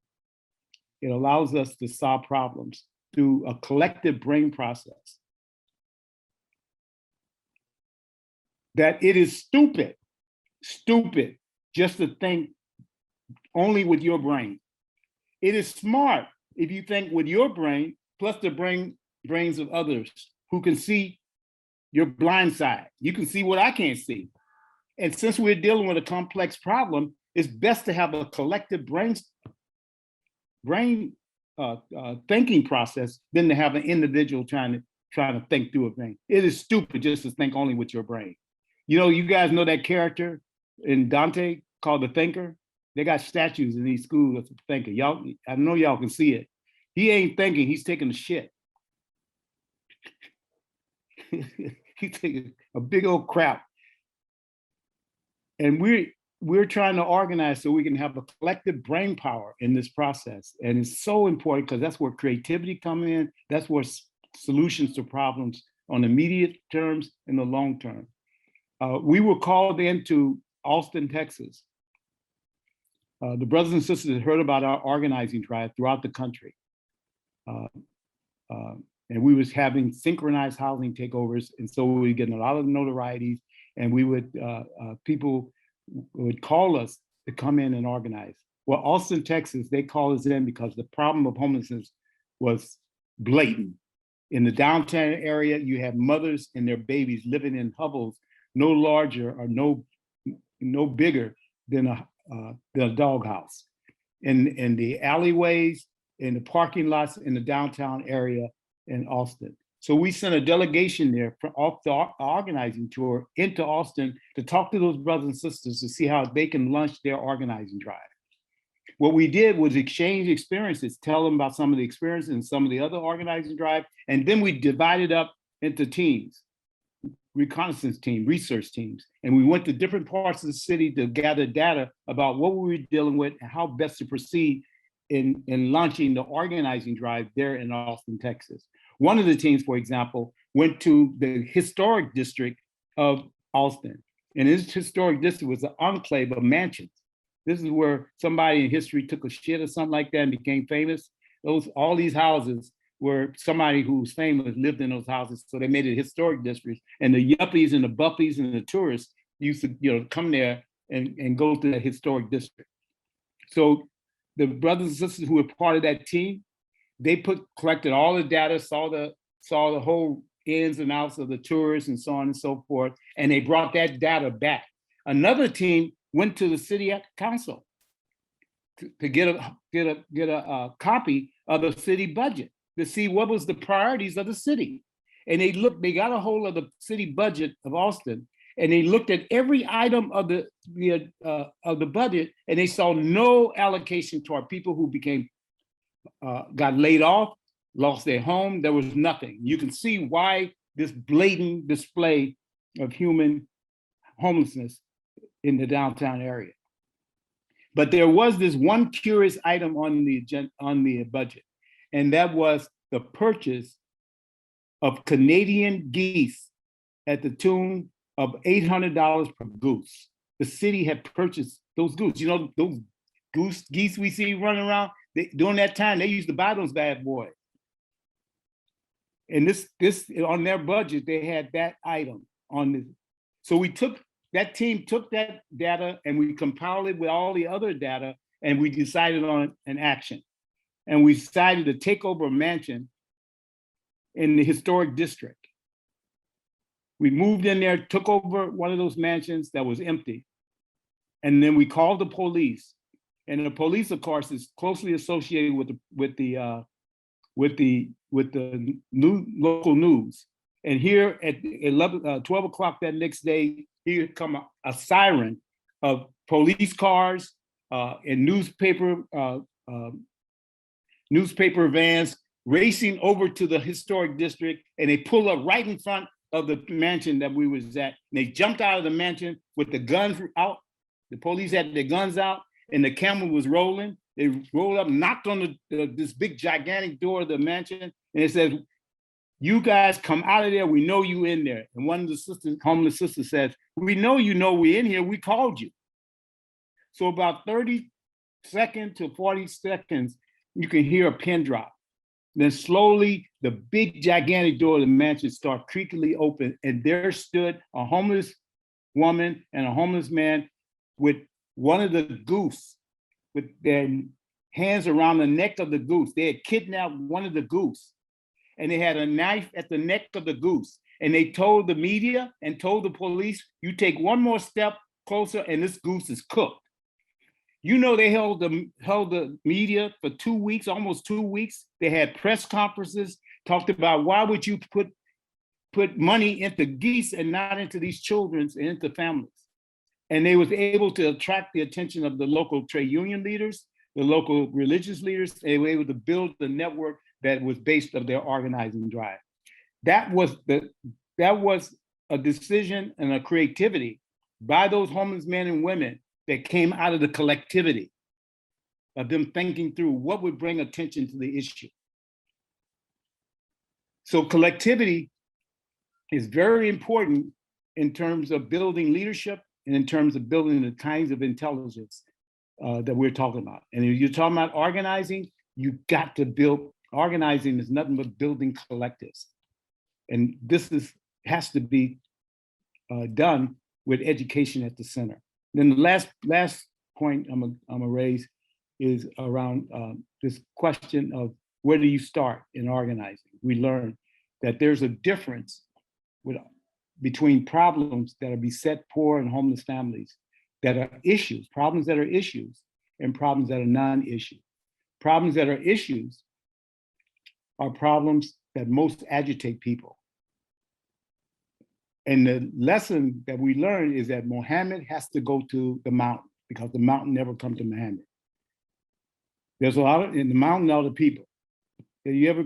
It allows us to solve problems through a collective brain process. That it is stupid just to think only with your brain. It is smart if you think with your brain, plus the brains of others who can see your blind side. You can see what I can't see. And since we're dealing with a complex problem, it's best to have a collective brain thinking process than to have an individual trying to think through a thing. It is stupid just to think only with your brain. You know, you guys know that character in Dante called the Thinker. They got statues in these schools of the Thinker. Y'all, I know y'all can see it. He ain't thinking, he's taking a shit. He's taking a big old crap. And we're trying to organize so we can have a collective brain power in this process. And it's so important because that's where creativity comes in. That's where solutions to problems on immediate terms and the long term. We were called into Austin, Texas. The brothers and sisters had heard about our organizing drive throughout the country. And we was having synchronized housing takeovers. And so we were getting a lot of notorieties, and we would, people would call us to come in and organize. Well, Austin, Texas, they called us in because the problem of homelessness was blatant. In the downtown area, you have mothers and their babies living in hovels no larger or no bigger than a doghouse. In the alleyways, in the parking lots in the downtown area in Austin. So we sent a delegation there off the organizing tour into Austin to talk to those brothers and sisters to see how they can launch their organizing drive. What we did was exchange experiences, tell them about some of the experiences and some of the other organizing drive, and then we divided up into teams, reconnaissance team, research teams, and we went to different parts of the city to gather data about what we were dealing with and how best to proceed in launching the organizing drive there in Austin, Texas. One of the teams, for example, went to the historic district of Austin. And this historic district was an enclave of mansions. This is where somebody in history took a shit or something like that and became famous. All these houses where somebody who was famous lived in those houses. So they made it a historic district. And the yuppies and the buffies and the tourists used to come there and go to that historic district. So the brothers and sisters who were part of that team, they collected all the data, saw the whole ins and outs of the tourists and so on and so forth, and they brought that data back. Another team went to the city council to get a copy of the city budget to see what was the priorities of the city. And they got a hold of the city budget of Austin, and they looked at every item of the budget, and they saw no allocation toward people who got laid off, lost their home. There was nothing. You can see why this blatant display of human homelessness in the downtown area. But there was this one curious item on the budget, and that was the purchase of Canadian geese at the tune of $800 per goose. The city had purchased those goose. You know, those geese we see running around, during that time, they used to buy those bad boys. And this on their budget, they had that item on this. So that team took that data and we compiled it with all the other data, and we decided on an action. And we decided to take over a mansion in the historic district. We moved in there, took over one of those mansions that was empty. And then we called the police. And the police, of course, is closely associated with the local news. And here at 12 o'clock that next day, here come a siren of police cars and newspaper vans racing over to the historic district, and they pull up right in front of the mansion that we was at. And they jumped out of the mansion with the guns out. The police had their guns out, and the camera was rolling. They rolled up, knocked on this big gigantic door of the mansion, and it says, "You guys come out of there. We know you in there." And one of the homeless sisters says, "We know you know we in here. We called you." So about 30 seconds to 40 seconds, you can hear a pin drop. Then slowly, the big gigantic door of the mansion started creakily open, and there stood a homeless woman and a homeless man with one of the goose, with their hands around the neck of the goose. They had kidnapped one of the goose, and they had a knife at the neck of the goose. And they told the media and told the police, "You take one more step closer and this goose is cooked." You know, they held the media for 2 weeks, almost 2 weeks. They had press conferences, talked about why would you put money into geese and not into these children and into families. And they was able to attract the attention of the local trade union leaders, the local religious leaders. They were able to build the network that was based on their organizing drive. That was a decision and a creativity by those homeless men and women that came out of the collectivity of them thinking through what would bring attention to the issue. So collectivity is very important in terms of building leadership and in terms of building the kinds of intelligence that we're talking about. And if you're talking about organizing, you got to build, organizing is nothing but building collectives. And this has to be done with education at the center. Then the last point I'm gonna raise is around this question of where do you start in organizing? We learned that there's a difference between problems that are beset poor and homeless families that are issues, problems that are issues, and problems that are non-issue. Problems that are issues are problems that most agitate people. And the lesson that we learned is that Muhammad has to go to the mountain because the mountain never comes to Muhammad. There's a lot of, in the mountain are the people. Have you ever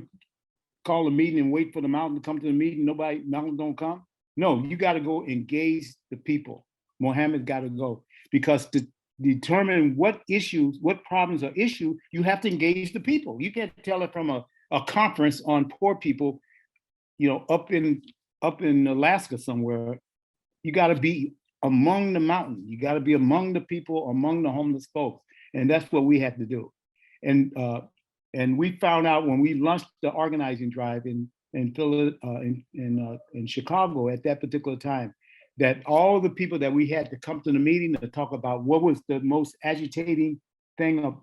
call a meeting and wait for the mountain to come to the meeting? Mountain don't come? No, you got to go engage the people. Muhammad got to go because to determine what issues, what problems are issues, you have to engage the people. You can't tell it from a conference on poor people, you know, up in Alaska somewhere. You got to be among the mountain. You got to be among the people, among the homeless folks, and that's what we had to do. And we found out when we launched the organizing drive in Chicago at that particular time, that all the people that we had to come to the meeting to talk about what was the most agitating thing of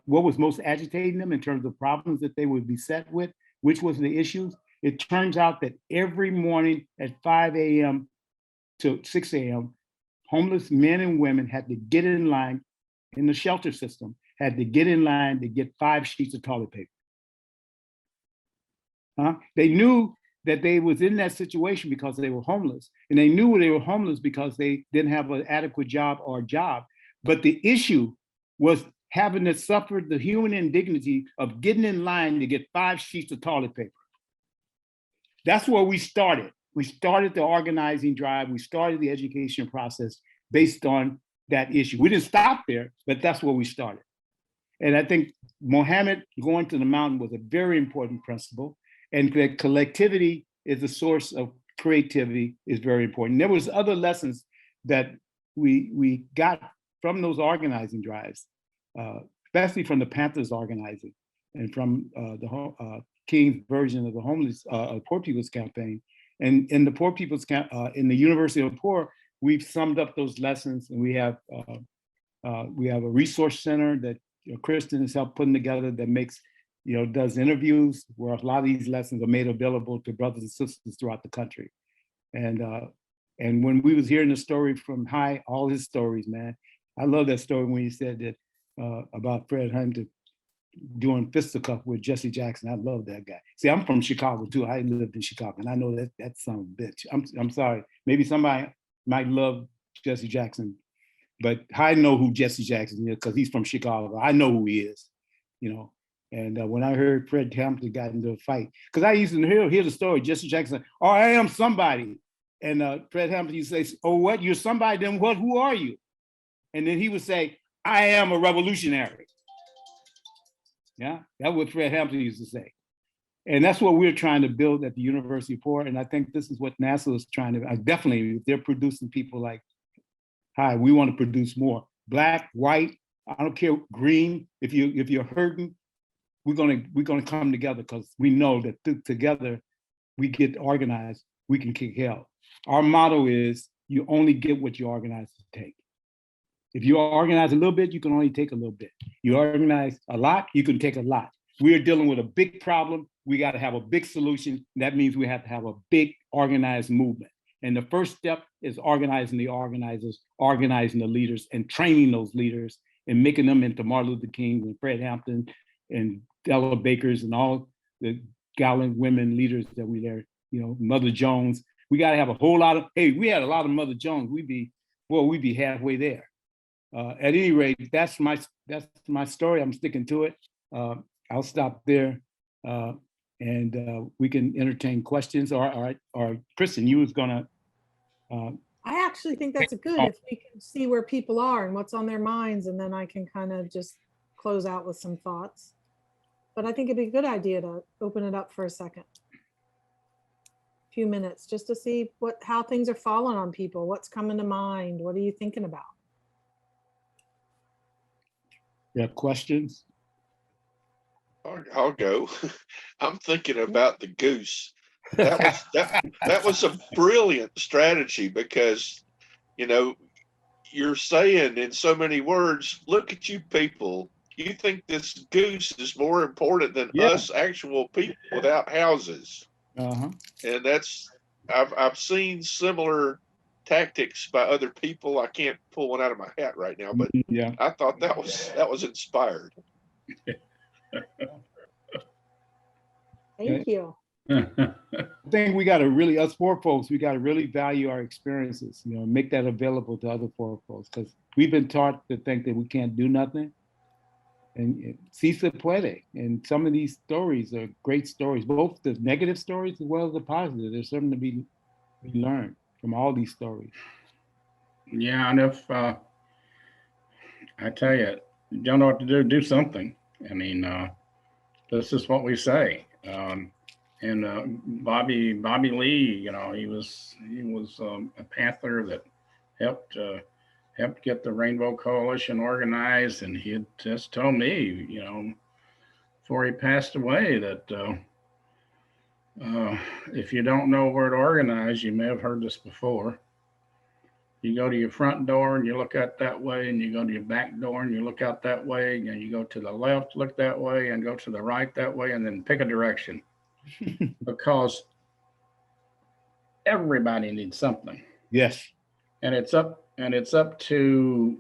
what was most agitating them in terms of problems that they would be beset with, which was the issues. It turns out that every morning at 5 a.m. to 6 a.m., homeless men and women had to get in line in the shelter system, had to get in line to get 5 sheets of toilet paper. They knew that they was in that situation because they were homeless, and they knew they were homeless because they didn't have an adequate job or job. But the issue was having to suffer the human indignity of getting in line to get 5 sheets of toilet paper. That's where we started. We started the organizing drive. We started the education process based on that issue. We didn't stop there, but that's where we started. And I think Muhammad going to the mountain was a very important principle, and that collectivity is a source of creativity is very important. There was other lessons that we got from those organizing drives, especially from the Panthers organizing and from the King's version of the homeless Poor People's Campaign. And in the Poor People's in the University of the Poor, we've summed up those lessons, and we have a resource center that Kristen has helped putting together that makes, does interviews where a lot of these lessons are made available to brothers and sisters throughout the country. And when we was hearing the story from High, all his stories, man, I love that story when he said that about Fred Hampton doing fisticuff with Jesse Jackson. I love that guy. See, I'm from Chicago too. I lived in Chicago, and I know that son of a bitch. I'm sorry. Maybe somebody might love Jesse Jackson, but I know who Jesse Jackson is because he's from Chicago. I know who he is, And when I heard Fred Hampton got into a fight, because I used to hear the story, Jesse Jackson, oh, I am somebody. And Fred Hampton used to say, oh, what? You're somebody? Then what? Who are you? And then he would say, I am a revolutionary. Yeah, that's what Fred Hampton used to say. And that's what we're trying to build at the University of Poor. And I think this is what NASA is trying to, definitely, if they're producing people like, hi, we want to produce more. Black, white, I don't care, green. If you're hurting, we're gonna come together because we know that together we get organized, we can kick hell. Our motto is you only get what you organize to take. If you organize a little bit, you can only take a little bit. You organize a lot, you can take a lot. We are dealing with a big problem. We got to have a big solution. That means we have to have a big organized movement. And the first step is organizing the organizers, organizing the leaders, and training those leaders and making them into Martin Luther King and Fred Hampton and Della Bakers and all the gallant women leaders that we there, Mother Jones. We got to have a whole lot of, hey, we had a lot of Mother Jones. We'd be well, we'd be halfway there. At any rate, that's my story. I'm sticking to it. I'll stop there, and we can entertain questions. Or Kristen, you was gonna. I actually think that's good if we can see where people are and what's on their minds, and then I can kind of just close out with some thoughts. But I think it'd be a good idea to open it up for a second. Few minutes just to see how things are falling on people, what's coming to mind, what are you thinking about? You have questions? I'll go. I'm thinking about the goose. That was a brilliant strategy because, you know, you're saying in so many words, look at you people. You think this goose is more important than us actual people without houses. Uh-huh. And I've seen similar tactics by other people. I can't pull one out of my hat right now, but yeah, I thought that was inspired. Thank you. I think we got to really, us poor folks, we got to really value our experiences, you know, make that available to other poor folks, because we've been taught to think that we can't do nothing. And si se puede. And some of these stories are great stories, both the negative stories as well as the positive. There's something to be learned from all these stories. Yeah, and if I tell you, you don't know what to do something. I mean, this is what we say. And Bobby Lee, you know, he was a Panther that helped get the Rainbow Coalition organized, and he had just told me, you know, before he passed away, that if you don't know where to organize, you may have heard this before. You go to your front door and you look out that way, and you go to your back door and you look out that way, and you go to the left, look that way, and go to the right that way, and then pick a direction. Because everybody needs something. Yes. And it's up to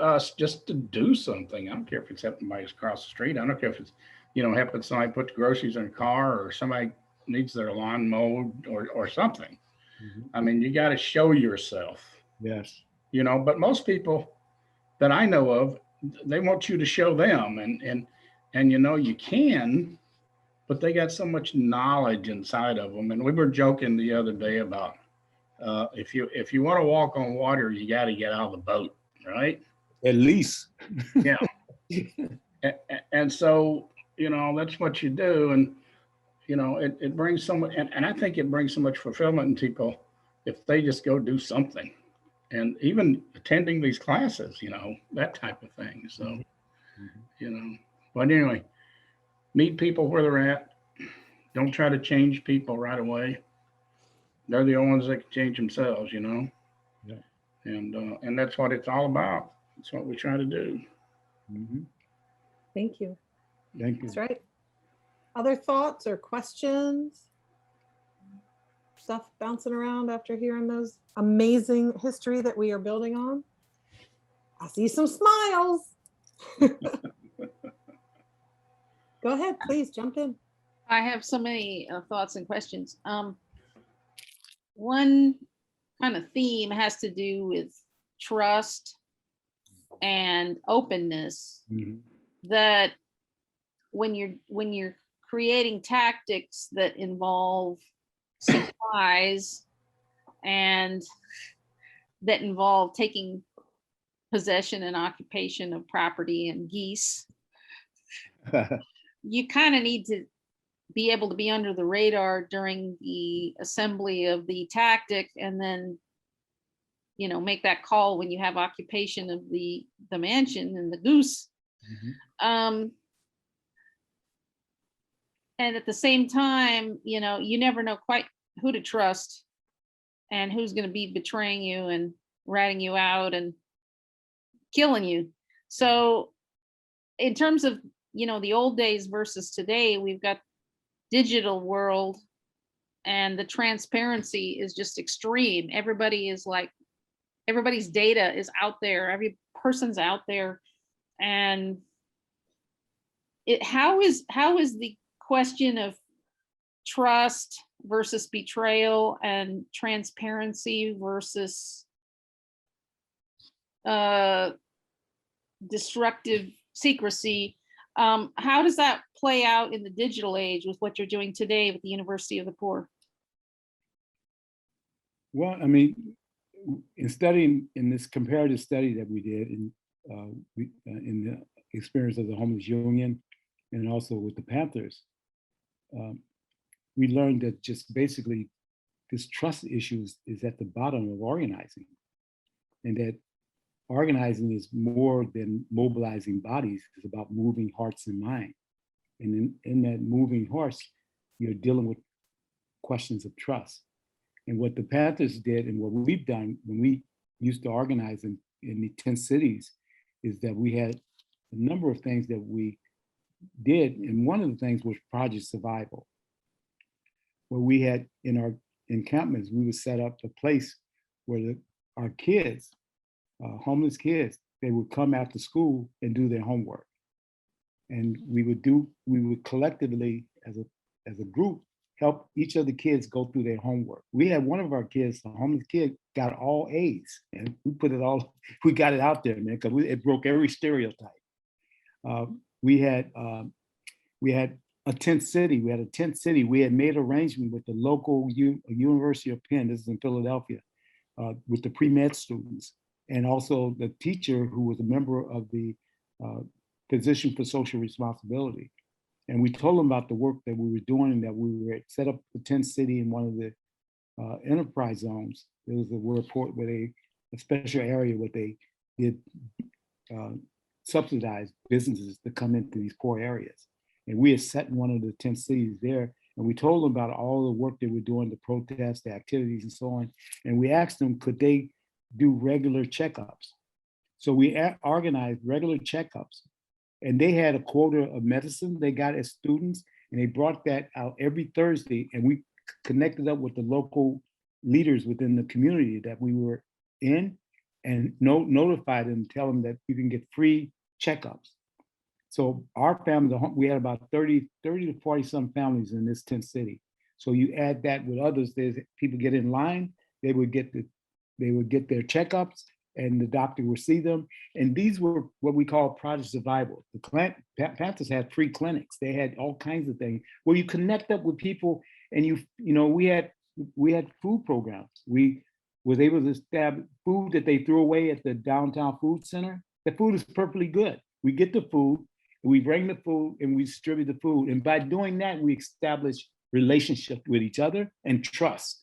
us just to do something. I don't care if it's helping somebody across the street. I don't care if it's, you know, helping somebody put the groceries in a car, or somebody needs their lawn mowed, or something. Mm-hmm. I mean, you got to show yourself. Yes. You know, but most people that I know of, they want you to show them, and you know, you can, but they got so much knowledge inside of them. And we were joking the other day about if you want to walk on water, you got to get out of the boat, right? At least. Yeah. And so, you know, that's what you do. And, you know, it brings so much, and I think it brings so much fulfillment in people if they just go do something. And even attending these classes, you know, that type of thing. So, you know, but anyway, meet people where they're at. Don't try to change people right away. They're the only ones that can change themselves, you know. Yeah. And that's what it's all about. That's what we try to do. Mm-hmm. Thank you. Thank you. That's right. Other thoughts or questions? Stuff bouncing around after hearing those amazing history that we are building on? I see some smiles. Go ahead, please jump in. I have so many thoughts and questions. One kind of theme has to do with trust and openness. Mm-hmm. That when you're creating tactics that involve supplies and that involve taking possession and occupation of property and geese, you kind of need to be able to be under the radar during the assembly of the tactic, and then, you know, make that call when you have occupation of the mansion and the goose. Mm-hmm. And at the same time, you know, you never know quite who to trust and who's going to be betraying you and ratting you out and killing you. So in terms of, you know, the old days versus today, we've got digital world, and the transparency is just extreme. Everybody's data is out there. Every person's out there. And how is the question of trust versus betrayal and transparency versus destructive secrecy. How does that play out in the digital age with what you're doing today with the University of the Poor? Well, I mean, in studying in this comparative study that we did in the experience of the Homeless Union and also with the Panthers, we learned that just basically this trust issue is at the bottom of organizing, and that organizing is more than mobilizing bodies. It's about moving hearts and minds. And in that moving hearts, you're dealing with questions of trust. And what the Panthers did and what we've done when we used to organize in the 10 cities is that we had a number of things that we did. And one of the things was Project Survival, where we had in our encampments, we would set up a place where our kids, homeless kids, they would come after school and do their homework. And we would collectively as a group, help each of the kids go through their homework. We had one of our kids, a homeless kid, got all A's, and we got it out there, man, because it broke every stereotype. We had a tent city. We had made arrangement with the local University of Penn, this is in Philadelphia, with the pre-med students, and also the teacher who was a member of the Position for Social Responsibility. And we told them about the work that we were doing and that we were set up the tent city in one of the enterprise zones. There was a report where a special area where they did subsidize businesses to come into these poor areas. And we had set in one of the 10 cities there, and we told them about all the work they were doing, the protests, the activities, and so on. And we asked them, could they do regular checkups? So we organized regular checkups, and they had a quota of medicine they got as students, and they brought that out every Thursday, and we connected up with the local leaders within the community that we were in, and notified them, tell them that you can get free checkups. So our family, we had about 30 to 40 some families in this tent city. So you add that with others, there's people get in line, they would get their checkups, and the doctor would see them. And these were what we call Project Survival. The Panthers had free clinics. They had all kinds of things where you connect up with people, and we had food programs. We was able to establish food that they threw away at the downtown food center. The food is perfectly good. We get the food, we bring the food, and we distribute the food. And by doing that, we establish relationship with each other and trust.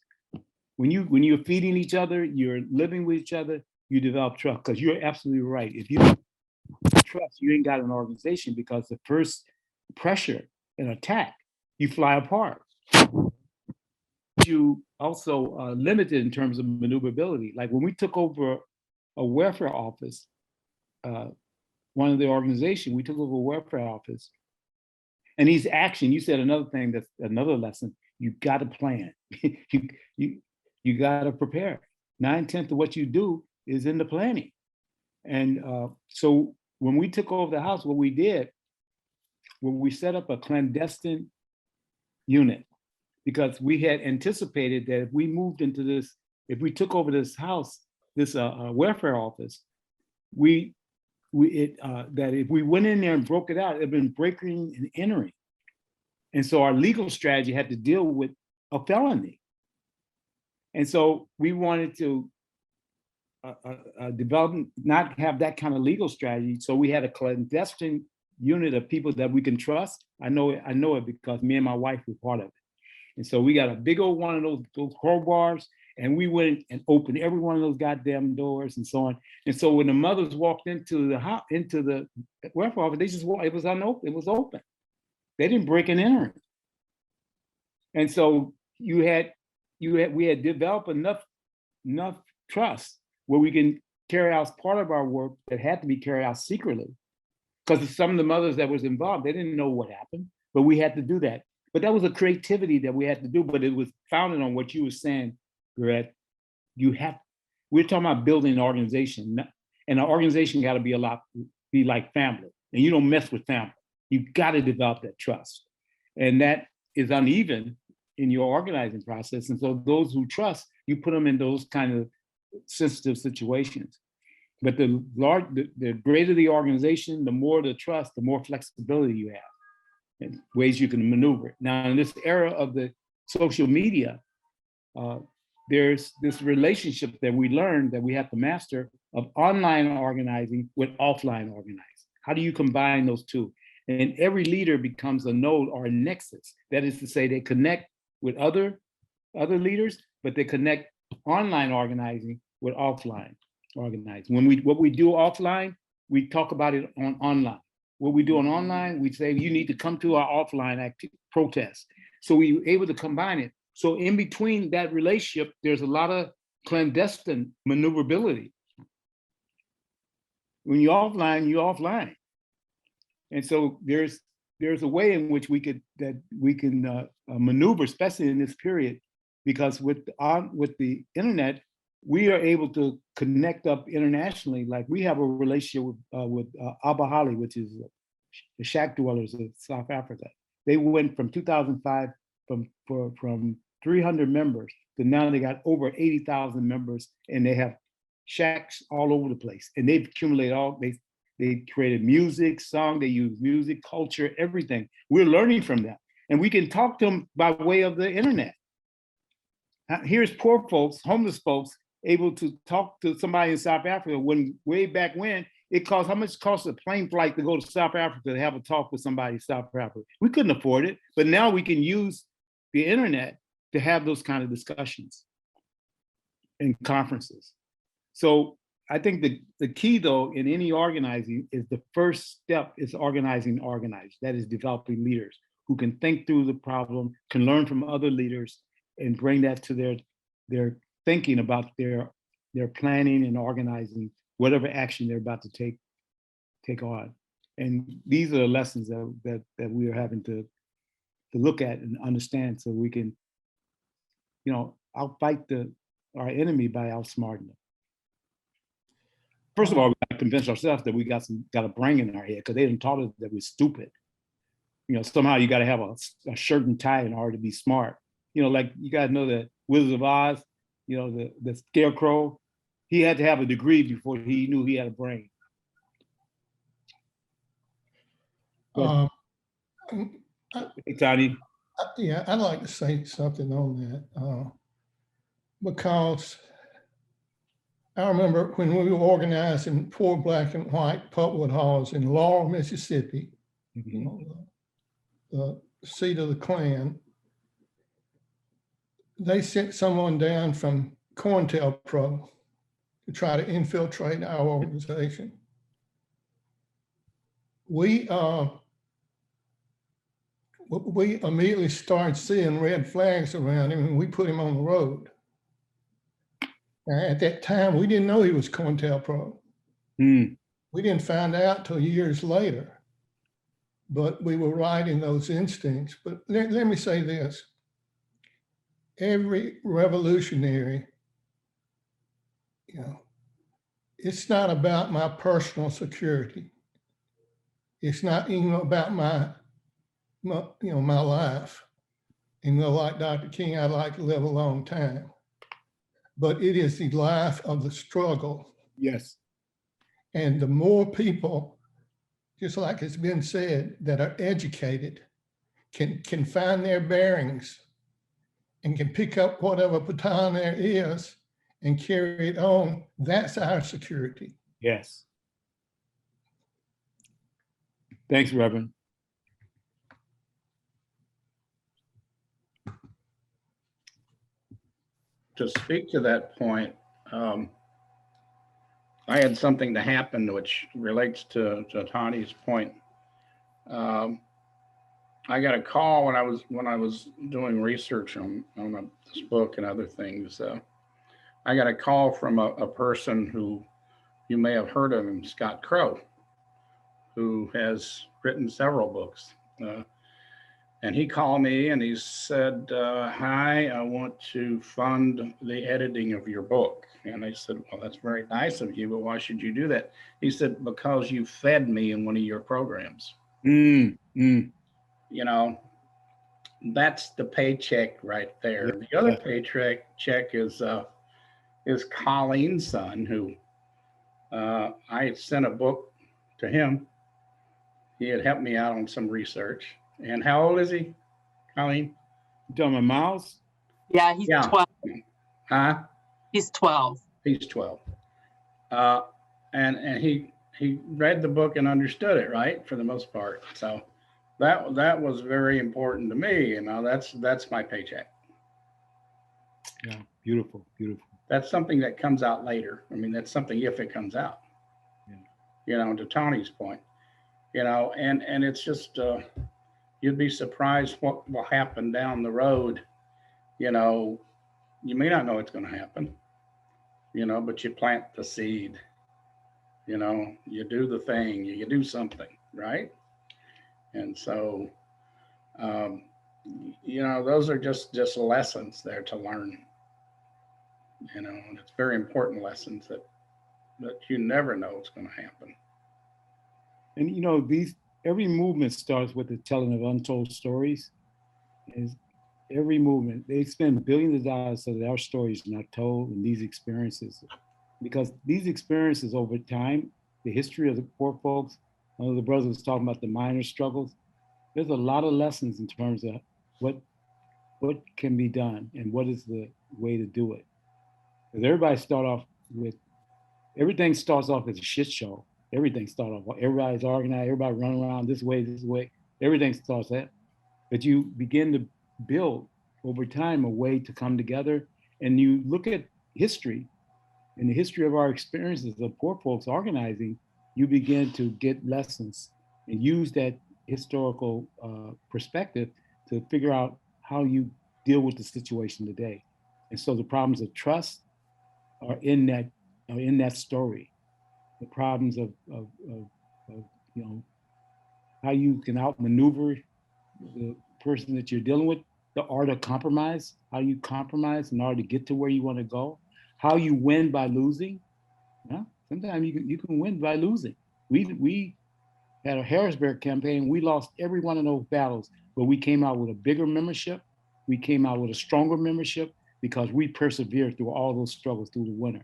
When you're feeding each other, you're living with each other, you develop trust. Because you're absolutely right. If you don't trust, you ain't got an organization, because the first pressure and attack, you fly apart. You also limited in terms of maneuverability. Like when we took over a welfare office, one of the organization, we took over a welfare office, and these action, you said another thing, that's another lesson, you got to plan. you got to prepare. 9/10 of what you do is in the planning. And so when we took over the house, what we did, when we set up a clandestine unit, because we had anticipated that if we moved into this, if we took over this house, this welfare office, that if we went in there and broke it out, it'd been breaking and entering. And so our legal strategy had to deal with a felony. And so we wanted to develop, not have that kind of legal strategy. So we had a clandestine unit of people that we can trust. I know it because me and my wife were part of it. And so we got a big old one of those crowbars, and we went and opened every one of those goddamn doors and so on. And so when the mothers walked into the house, into the welfare office, they just walked, it was unopened, it was open. They didn't break and enter. And so we had developed enough trust where we can carry out part of our work that had to be carried out secretly. Because some of the mothers that was involved, they didn't know what happened, but we had to do that. But that was a creativity that we had to do, but it was founded on what you were saying, Garrett. We're talking about building an organization, and an organization got to be like family, and you don't mess with family. You've got to develop that trust. And that is uneven in your organizing process. And so those who trust, you put them in those kind of sensitive situations. But the greater the organization, the more the trust, the more flexibility you have and ways you can maneuver. Now, in this era of the social media, there's this relationship that we learned that we have to master of online organizing with offline organizing. How do you combine those two? And every leader becomes a node or a nexus. That is to say, they connect with other leaders, but they connect online organizing with offline organizing. What we do offline, we talk about it on online. What we do on online, we say you need to come to our offline protest. So we were able to combine it. So in between that relationship, there's a lot of clandestine maneuverability. When you're offline, you're offline. And so there's a way in which we can maneuver, especially in this period, because with the internet, we are able to connect up internationally. Like we have a relationship with Abahali, which is the shack dwellers of South Africa. They went from 2005 from 300 members to now they got over 80,000 members, and they have shacks all over the place. And they've accumulated they created music, song, they use music, culture, everything. We're learning from them. And we can talk to them by way of the internet. Here's poor folks, homeless folks, able to talk to somebody in South Africa when way back when it cost, how much cost a plane flight to go to South Africa to have a talk with somebody in South Africa? We couldn't afford it, but now we can use the internet to have those kind of discussions and conferences. So I think the key though in any organizing is the first step is organizing organized. That is developing leaders who can think through the problem, can learn from other leaders and bring that to their thinking about their planning and organizing whatever action they're about to take on. And these are the lessons that we are having to look at and understand so we can, outfight our enemy by outsmarting them. First of all, we got to convince ourselves that we got a brain in our head because they didn't taught us that we're stupid. Somehow you got to have a shirt and tie in order to be smart. Like you guys know that Wizard of Oz, the scarecrow, he had to have a degree before he knew he had a brain. Hey, Tony. Yeah, I'd like to say something on that because I remember when we were organizing poor black and white public halls in Laurel, Mississippi, the seat of the Klan. They sent someone down from COINTELPRO to try to infiltrate our organization. We immediately started seeing red flags around him and we put him on the road. At that time, we didn't know he was COINTELPRO. We didn't find out till years later, but we were right in those instincts. But let me say this. Every revolutionary, it's not about my personal security. It's not even about my life. And like Dr. King, I'd like to live a long time. But it is the life of the struggle. Yes. And the more people, just like it's been said, that are educated, can find their bearings and can pick up whatever baton there is and carry it on, that's our security. Yes. Thanks, Reverend. To speak to that point, I had something to happen which relates to Tani's point. I got a call when I was doing research on this book and other things. I got a call from a person who you may have heard of him, Scott Crow, who has written several books. And he called me and he said, hi, I want to fund the editing of your book. And I said, well, that's very nice of you, but why should you do that? He said, because you fed me in one of your programs. that's the paycheck right there. The other paycheck is Colleen's son, who I sent a book to him. He had helped me out on some research. And how old is he, Colleen? You talking about Miles? Yeah, he's Yeah. 12. Huh? He's 12. He's 12. And he read the book and understood it, right, for the most part. So that was very important to me. You know, that's my paycheck. Yeah, beautiful, beautiful. That's something that comes out later. I mean, that's something if it comes out. Yeah. You know, to Tony's point, you know, and it's just you'd be surprised what will happen down the road. You know, you may not know what's going to happen, you know, but you plant the seed, you know, you do the thing, you do something, right? And so, you know, those are just lessons there to learn, you know, and it's very important lessons that you never know what's going to happen. And you know, every movement starts with the telling of untold stories. Is every movement, they spend billions of dollars so that our stories are not told, and these experiences, because these experiences over time, the history of the poor folks, one of the brothers was talking about the minor struggles. There's a lot of lessons in terms of what can be done and what is the way to do it. Because everything starts off as a shit show. Everything starts off, everybody's organized, everybody running around this way. Everything starts that. But you begin to build over time a way to come together. And you look at history, in the history of our experiences of poor folks organizing, you begin to get lessons and use that historical perspective to figure out how you deal with the situation today. And so the problems of trust are in that story. The problems of you know, how you can outmaneuver the person that you're dealing with, the art of compromise, how you compromise in order to get to where you want to go, how you win by losing. Yeah, sometimes you can win by losing. We had a Harrisburg campaign. We lost every one of those battles, but we came out with a bigger membership. We came out with a stronger membership because we persevered through all those struggles through the winter.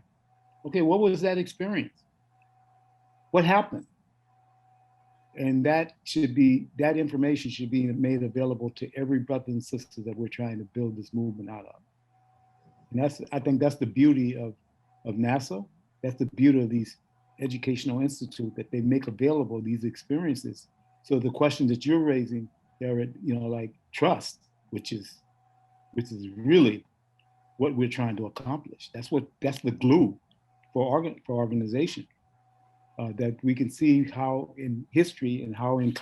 Okay, what was that experience? What happened? And that information should be made available to every brother and sister that we're trying to build this movement out of. And I think that's the beauty of NASA. That's the beauty of these educational institutes, that they make available these experiences. So the questions that you're raising, they're, you know, like trust, which is really what we're trying to accomplish. That's the glue for organization. That we can see how in history and how in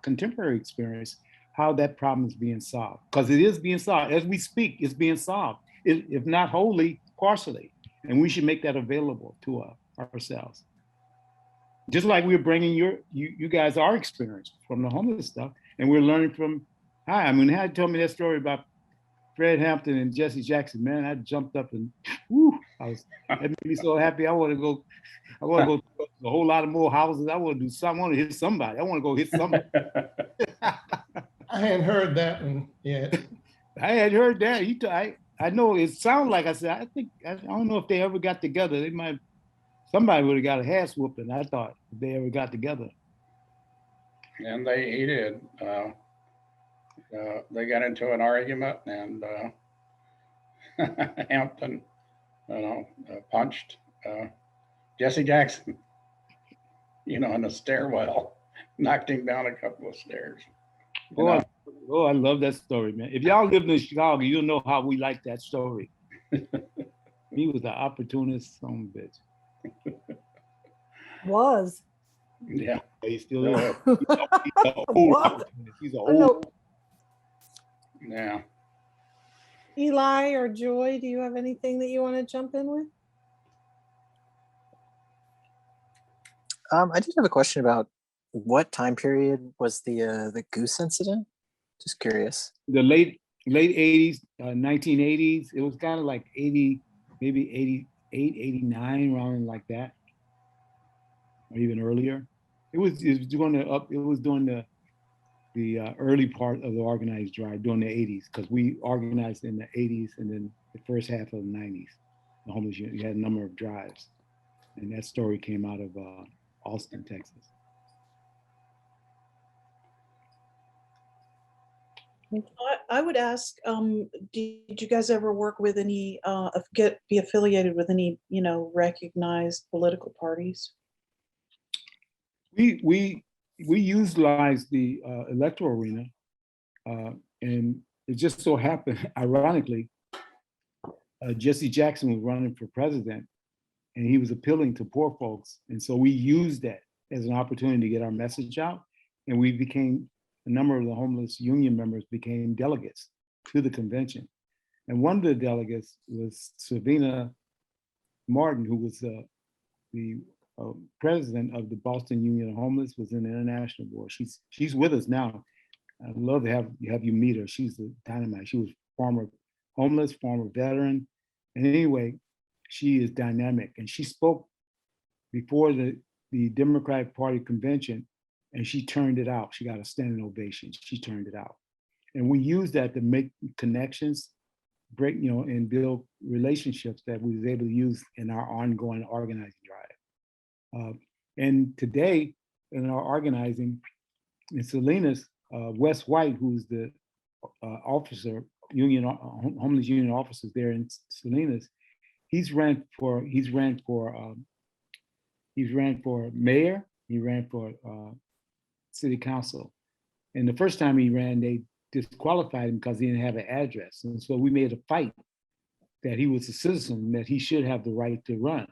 contemporary experience, how that problem is being solved. Because it is being solved. As we speak, it's being solved, if not wholly, partially. And we should make that available to ourselves. Just like we're bringing you guys our experience from the homeless stuff, and we're learning from, I mean, Had told me that story about Fred Hampton and Jesse Jackson, man, I jumped up and, whoo, that made me so happy. I want to go to a whole lot of more houses. I want to do something. I want to hit somebody. I want to go hit somebody. I hadn't heard that one yet. I had heard that. I know it sounds like I said, I don't know if they ever got together. Somebody would have got a ass whooping, I thought, if they ever got together. And he did. They got into an argument, and Hampton, punched Jesse Jackson, in a stairwell, knocked him down a couple of stairs. I love that story, man. If y'all lived in Chicago, you'll know how we like that story. He was an opportunist son of a bitch. Was. Yeah. He still is. He's an old. Yeah. Eli or Joy, do you have anything that you want to jump in with? I did have a question about what time period was the goose incident? Just curious. The late 80s, 1980s. It was kind of like 80, maybe 88, 89, around like that, or even earlier. It was during the early part of the organized drive during the 80s, because we organized in the 80s and then the first half of the 90s. The homeless unit, you had a number of drives. And that story came out of Austin, Texas. I would ask, did you guys ever work with any, be affiliated with any, recognized political parties? We utilized the electoral arena, and it just so happened, ironically, Jesse Jackson was running for president, and he was appealing to poor folks, and so we used that as an opportunity to get our message out, and we became, a number of the homeless union members became delegates to the convention, and one of the delegates was Savina Martin, who was the president of the Boston Union of Homeless, was in the international board. She's with us now. I'd love to have you meet her. She's the dynamite. She was former homeless, former veteran. And anyway, she is dynamic. And she spoke before the Democratic Party convention, and she turned it out. She got a standing ovation. She turned it out. And we used that to make connections, break, and build relationships that we was able to use in our ongoing organizing drive. And today, in our organizing, in Salinas, Wes White, who's the officer, homeless union officers there in Salinas, he's ran for mayor, he ran for city council. And the first time he ran, they disqualified him because he didn't have an address. And so we made a fight that he was a citizen, that he should have the right to run.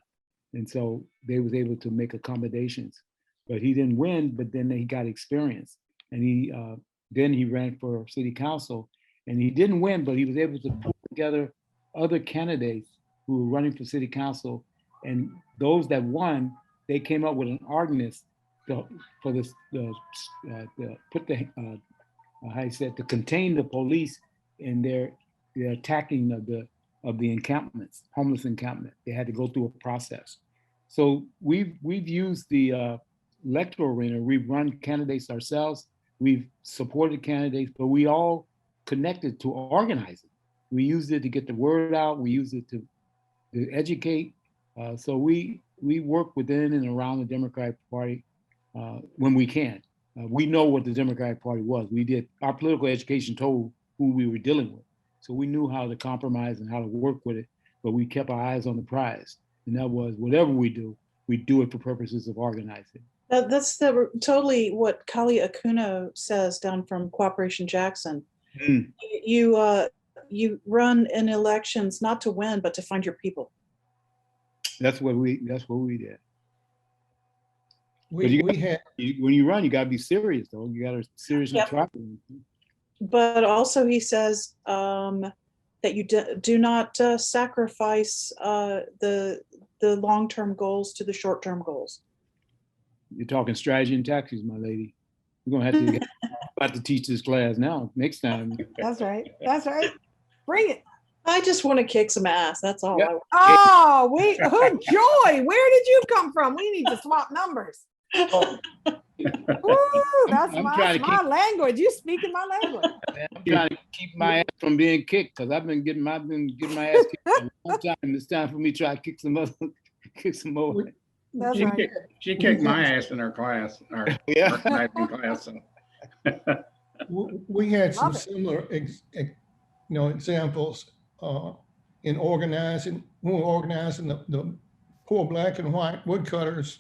And so they was able to make accommodations, but he didn't win, but then he got experience. And then he ran for city council, and he didn't win, but he was able to put together other candidates who were running for city council. And those that won, they came up with an ordinance for this, to contain the police in their attacking of the encampments, homeless encampment. They had to go through a process. So we've used the electoral arena. We've run candidates ourselves. We've supported candidates, but we all connected to organizing. We used it to get the word out. We used it to educate. So we work within and around the Democratic Party when we can. We know what the Democratic Party was. Our political education told who we were dealing with. So we knew how to compromise and how to work with it, but we kept our eyes on the prize. And that was, whatever we do it for purposes of organizing. That's totally what Kali Akuno says down from Cooperation Jackson. Mm. You run in elections not to win, but to find your people. That's what we did. We had, when you run, you got to be serious, though. You got to seriously try. But also, he says that you do not sacrifice the long-term goals to the short-term goals. You're talking strategy and tactics, my lady. We're gonna have to teach this class now. Next time. That's right. That's right. Bring it. I just want to kick some ass. That's all. Yep. Oh, Joy, where did you come from? We need to swap numbers. Ooh, that's my language. You speaking my language. I'm trying to keep my ass from being kicked, because I've been getting my ass kicked for a long time. It's time for me to try to kick some more. That's right. She kicked my ass in her class, our organizing class. So. We had some similar examples in organizing. When we were organizing the poor black and white woodcutters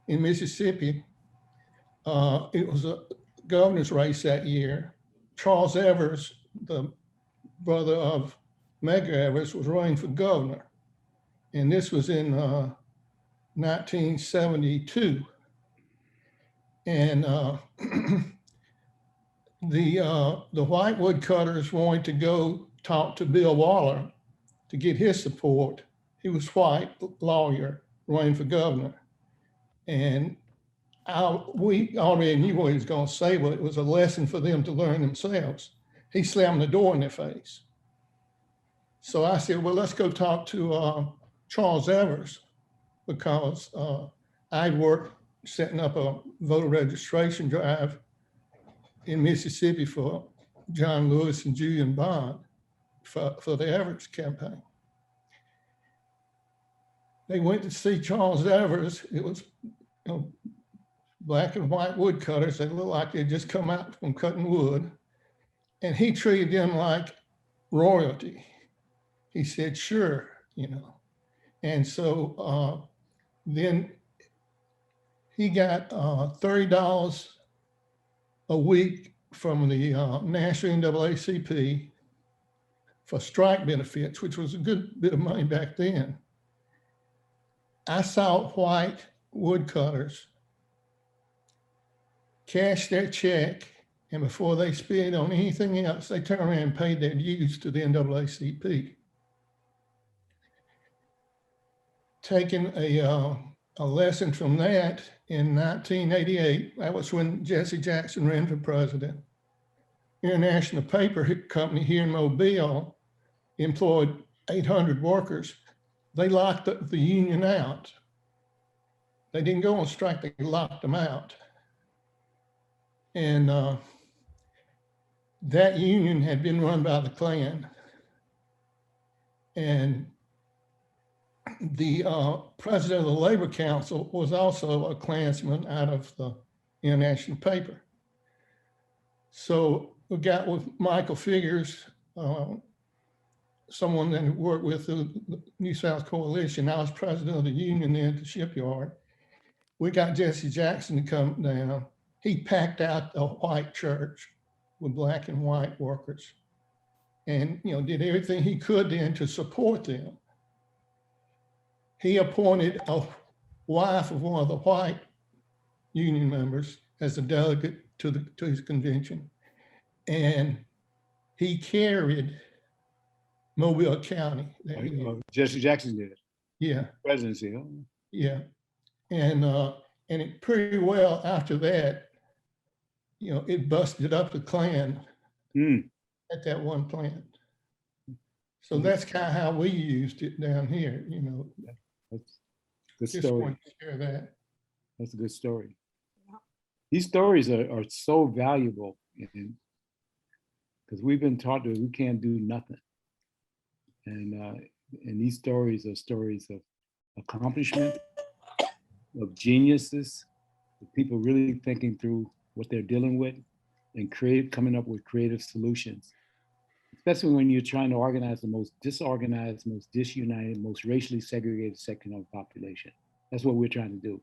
in Mississippi. It was a governor's race that year. Charles Evers, the brother of Medgar Evers, was running for governor. And this was in 1972. And the white woodcutters wanted to go talk to Bill Waller to get his support. He was white, lawyer, running for governor. And we already knew what he was going to say, but it was a lesson for them to learn themselves. He slammed the door in their face. So I said, well, let's go talk to Charles Evers, because I worked setting up a voter registration drive in Mississippi for John Lewis and Julian Bond for the Everest campaign. They went to see Charles Evers. It was, black and white woodcutters. They looked like they'd just come out from cutting wood. And he treated them like royalty. He said, sure, And so then he got $30 a week from the National NAACP for strike benefits, which was a good bit of money back then. I saw white woodcutters cash their check, and before they spent on anything else, they turned around and paid their dues to the NAACP. Taking a lesson from that in 1988, that was when Jesse Jackson ran for president. International Paper Company here in Mobile employed 800 workers. They locked the union out. They didn't go on strike, they locked them out. And that union had been run by the Klan. And the president of the Labor Council was also a Klansman out of the International Paper. So we got with Michael Figures, someone that worked with the New South Coalition. I was president of the union there at the shipyard. We got Jesse Jackson to come down. He packed out a white church with black and white workers and did everything he could then to support them. He appointed a wife of one of the white union members as a delegate to his convention. And he carried Mobile County. Jesse Jackson did it. Yeah. Presidency. Yeah. And it pretty well after that, it busted up the Klan at that one plant. So that's kind of how we used it down here, That's a good Just story. wanted to share that. That's a good story. These stories are so valuable because we've been taught that we can't do nothing. And these stories are stories of accomplishment, of geniuses, of people really thinking through what they're dealing with and coming up with creative solutions. Especially when you're trying to organize the most disorganized, most disunited, most racially segregated section of the population. That's what we're trying to do.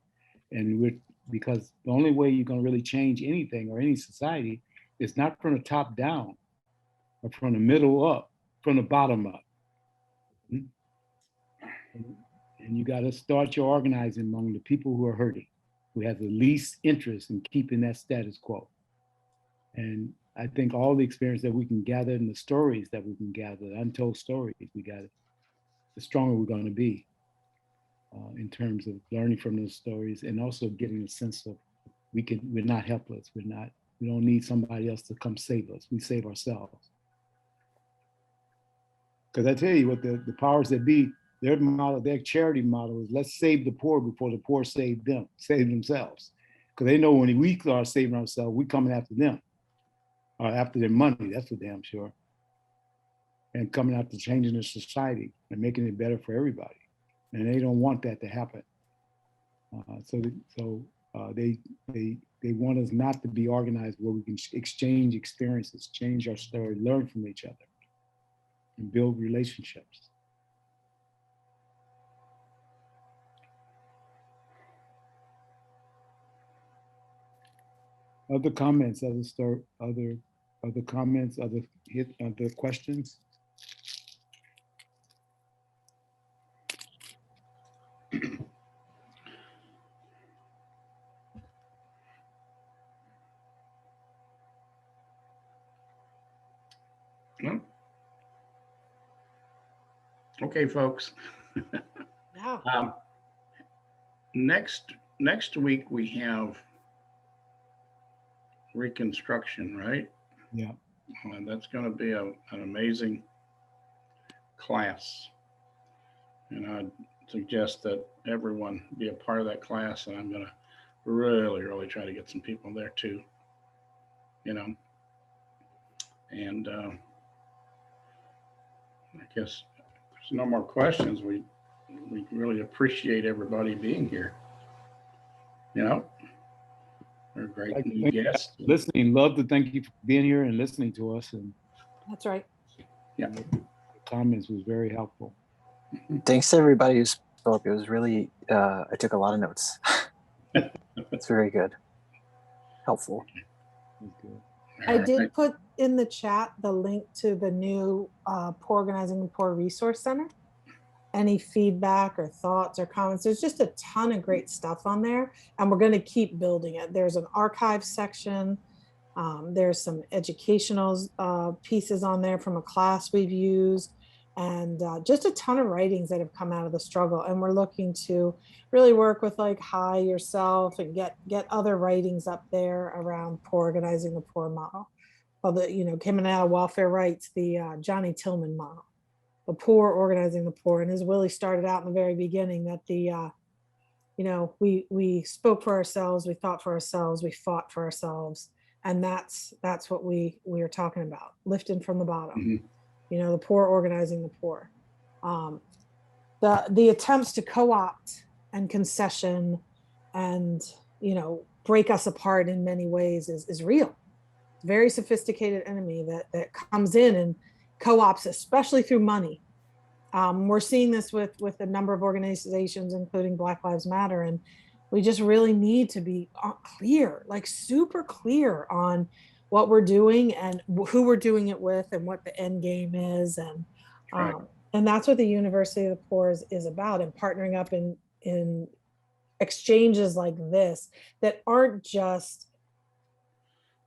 And because the only way you're going to really change anything or any society is not from the top down or from the middle up, from the bottom up. And you got to start your organizing among the people who are hurting, who have the least interest in keeping that status quo. And I think all the experience that we can gather and the stories that we can gather, the untold stories we got, the stronger we're going to be in terms of learning from those stories and also getting a sense of we're not helpless. We don't need somebody else to come save us. We save ourselves. Because I tell you what, the powers that be, their model, their charity model is let's save the poor before the poor save themselves. Because they know when we start saving ourselves, we're coming after them. Or after their money, that's for damn sure. And coming after changing the society and making it better for everybody. And they don't want that to happen. So they want us not to be organized where we can exchange experiences, change our story, learn from each other, and build relationships. Other comments, other comments, other questions? No. Okay, folks. Yeah. Next week we have Reconstruction, right? Yeah. That's going to be an amazing class. And I'd suggest that everyone be a part of that class. And I'm going to really, really try to get some people there too. you know. And I guess if there's no more questions. We really appreciate everybody being here. You know, they're great Thank new you. guests. Listening, love to thank you for being here and listening to us. And That's right. Yeah. the comments was very helpful. Thanks to everybody who spoke. It was really, I took a lot of notes. It's very good. Helpful. That's good. I All right. did put in the chat the link to the new Poor Organizing the Poor Resource Center. Any feedback or thoughts or comments, there's just a ton of great stuff on there, and we're going to keep building it. There's an archive section. There's some educational pieces on there from a class we've used, and just a ton of writings that have come out of the struggle. And we're looking to really work with like Hi yourself and get other writings up there around poor organizing the poor model. Well, coming out of welfare rights, the Johnny Tillman model, the poor organizing the poor. And as Willie started out in the very beginning, that we spoke for ourselves, we thought for ourselves, we fought for ourselves. And that's what we are talking about, lifting from the bottom. The poor organizing the poor. The attempts to co-opt and concession and break us apart in many ways is real. Very sophisticated enemy that comes in and co-ops, especially through money. We're seeing this with a number of organizations, including Black Lives Matter, and we just really need to be clear, like super clear on what we're doing and who we're doing it with and what the end game is. And Right. And that's what the University of the Poor is about, and partnering up in exchanges like this that aren't just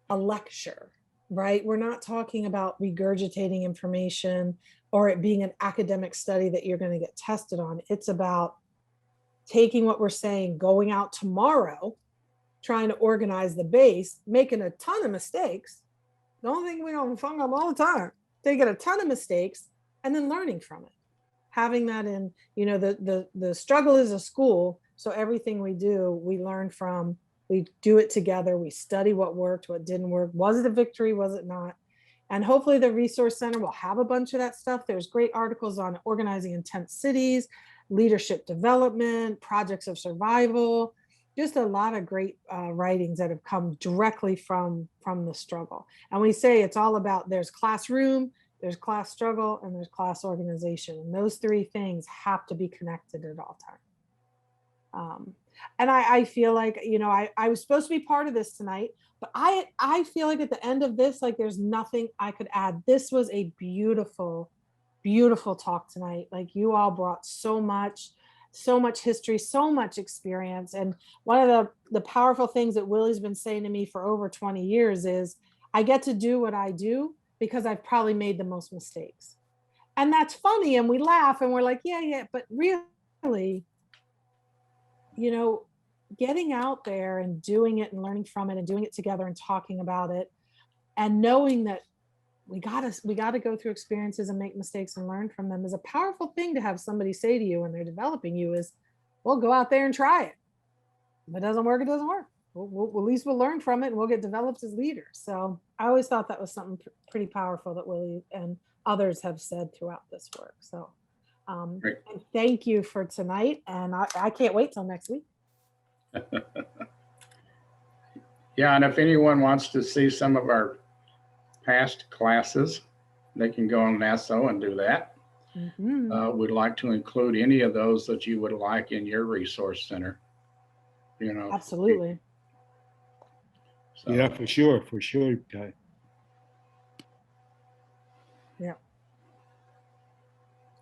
a lecture, right? We're not talking about regurgitating information or it being an academic study that you're going to get tested on. It's about taking what we're saying, going out tomorrow, trying to organize the base, making a ton of mistakes. The only thing we don't fung up all the time, taking a ton of mistakes and then learning from it. Having that in, the struggle is a school. So everything we do, we learn from, we do it together. We study what worked, what didn't work. Was it a victory? Was it not? And hopefully the Resource Center will have a bunch of that stuff. There's great articles on organizing in tent cities, leadership development, projects of survival, just a lot of great writings that have come directly from the struggle. And we say it's all about, there's classroom, there's class struggle, and there's class organization. And those three things have to be connected at all times. And I feel like, I was supposed to be part of this tonight, but I feel like at the end of this, like there's nothing I could add. This was a beautiful, beautiful talk tonight. Like you all brought so much history, so much experience. And one of the powerful things that Willie's been saying to me for over 20 years is I get to do what I do because I've probably made the most mistakes. And that's funny. And we laugh and we're like, yeah, but really, getting out there and doing it and learning from it and doing it together and talking about it and knowing that we gotta go through experiences and make mistakes and learn from them is a powerful thing to have somebody say to you when they're developing you is, well, go out there and try it. If it doesn't work, it doesn't work. At least we'll learn from it and we'll get developed as leaders. So I always thought that was something pretty powerful that Willie and others have said throughout this work. So and thank you for tonight. And I can't wait till next week. Yeah, and if anyone wants to see some of our past classes, they can go on NASO and do that. We'd like to include any of those that you would like in your resource center. Absolutely. So. Yeah, for sure, Ty. Yeah.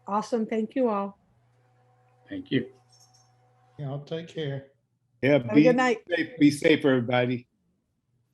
Awesome. Thank you all. Thank you. Y'all take care. Yeah, Have a good night. Be safe, everybody.